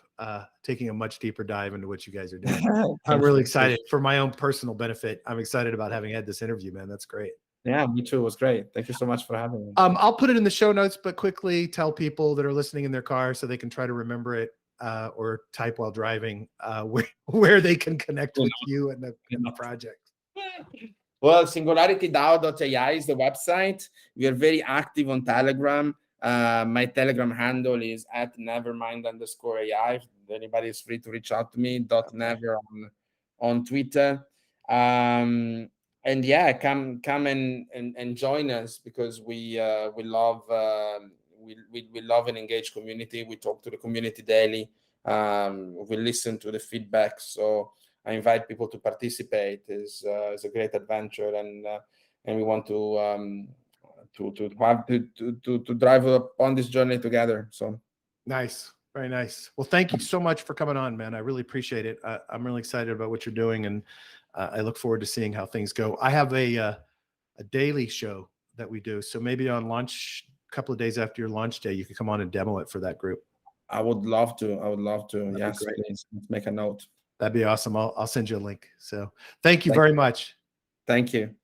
[SPEAKER 2] taking a much deeper dive into what you guys are doing. I'm really excited for my own personal benefit. I'm excited about having had this interview, man. That's great.
[SPEAKER 1] Yeah, me too. It was great. Thank you so much for having me.
[SPEAKER 2] I'll put it in the show notes, but quickly tell people that are listening in their car so they can try to remember it or type while driving where they can connect with you and the project.
[SPEAKER 1] Well, SingularityDAO.ai is the website. We are very active on Telegram. My Telegram handle is @nevermind_AI. If anybody is free to reach out to me, .never on Twitter. And yeah, come and join us, because we love we love an engaged community. We talk to the community daily. We listen to the feedback. So I invite people to participate. It's a great adventure, and we want to drive on this journey together. So
[SPEAKER 2] nice, very nice. Well, thank you so much for coming on, man. I really appreciate it. I'm really excited about what you're doing, and I look forward to seeing how things go. I have a daily show that we do, so maybe on launch, a couple of days after your launch day, you could come on and demo it for that group.
[SPEAKER 1] I would love to.
[SPEAKER 2] That'd
[SPEAKER 1] yes, please. Let's make a note.
[SPEAKER 2] That'd be awesome. I'll send you a link. So thank you very much.
[SPEAKER 1] Thank you.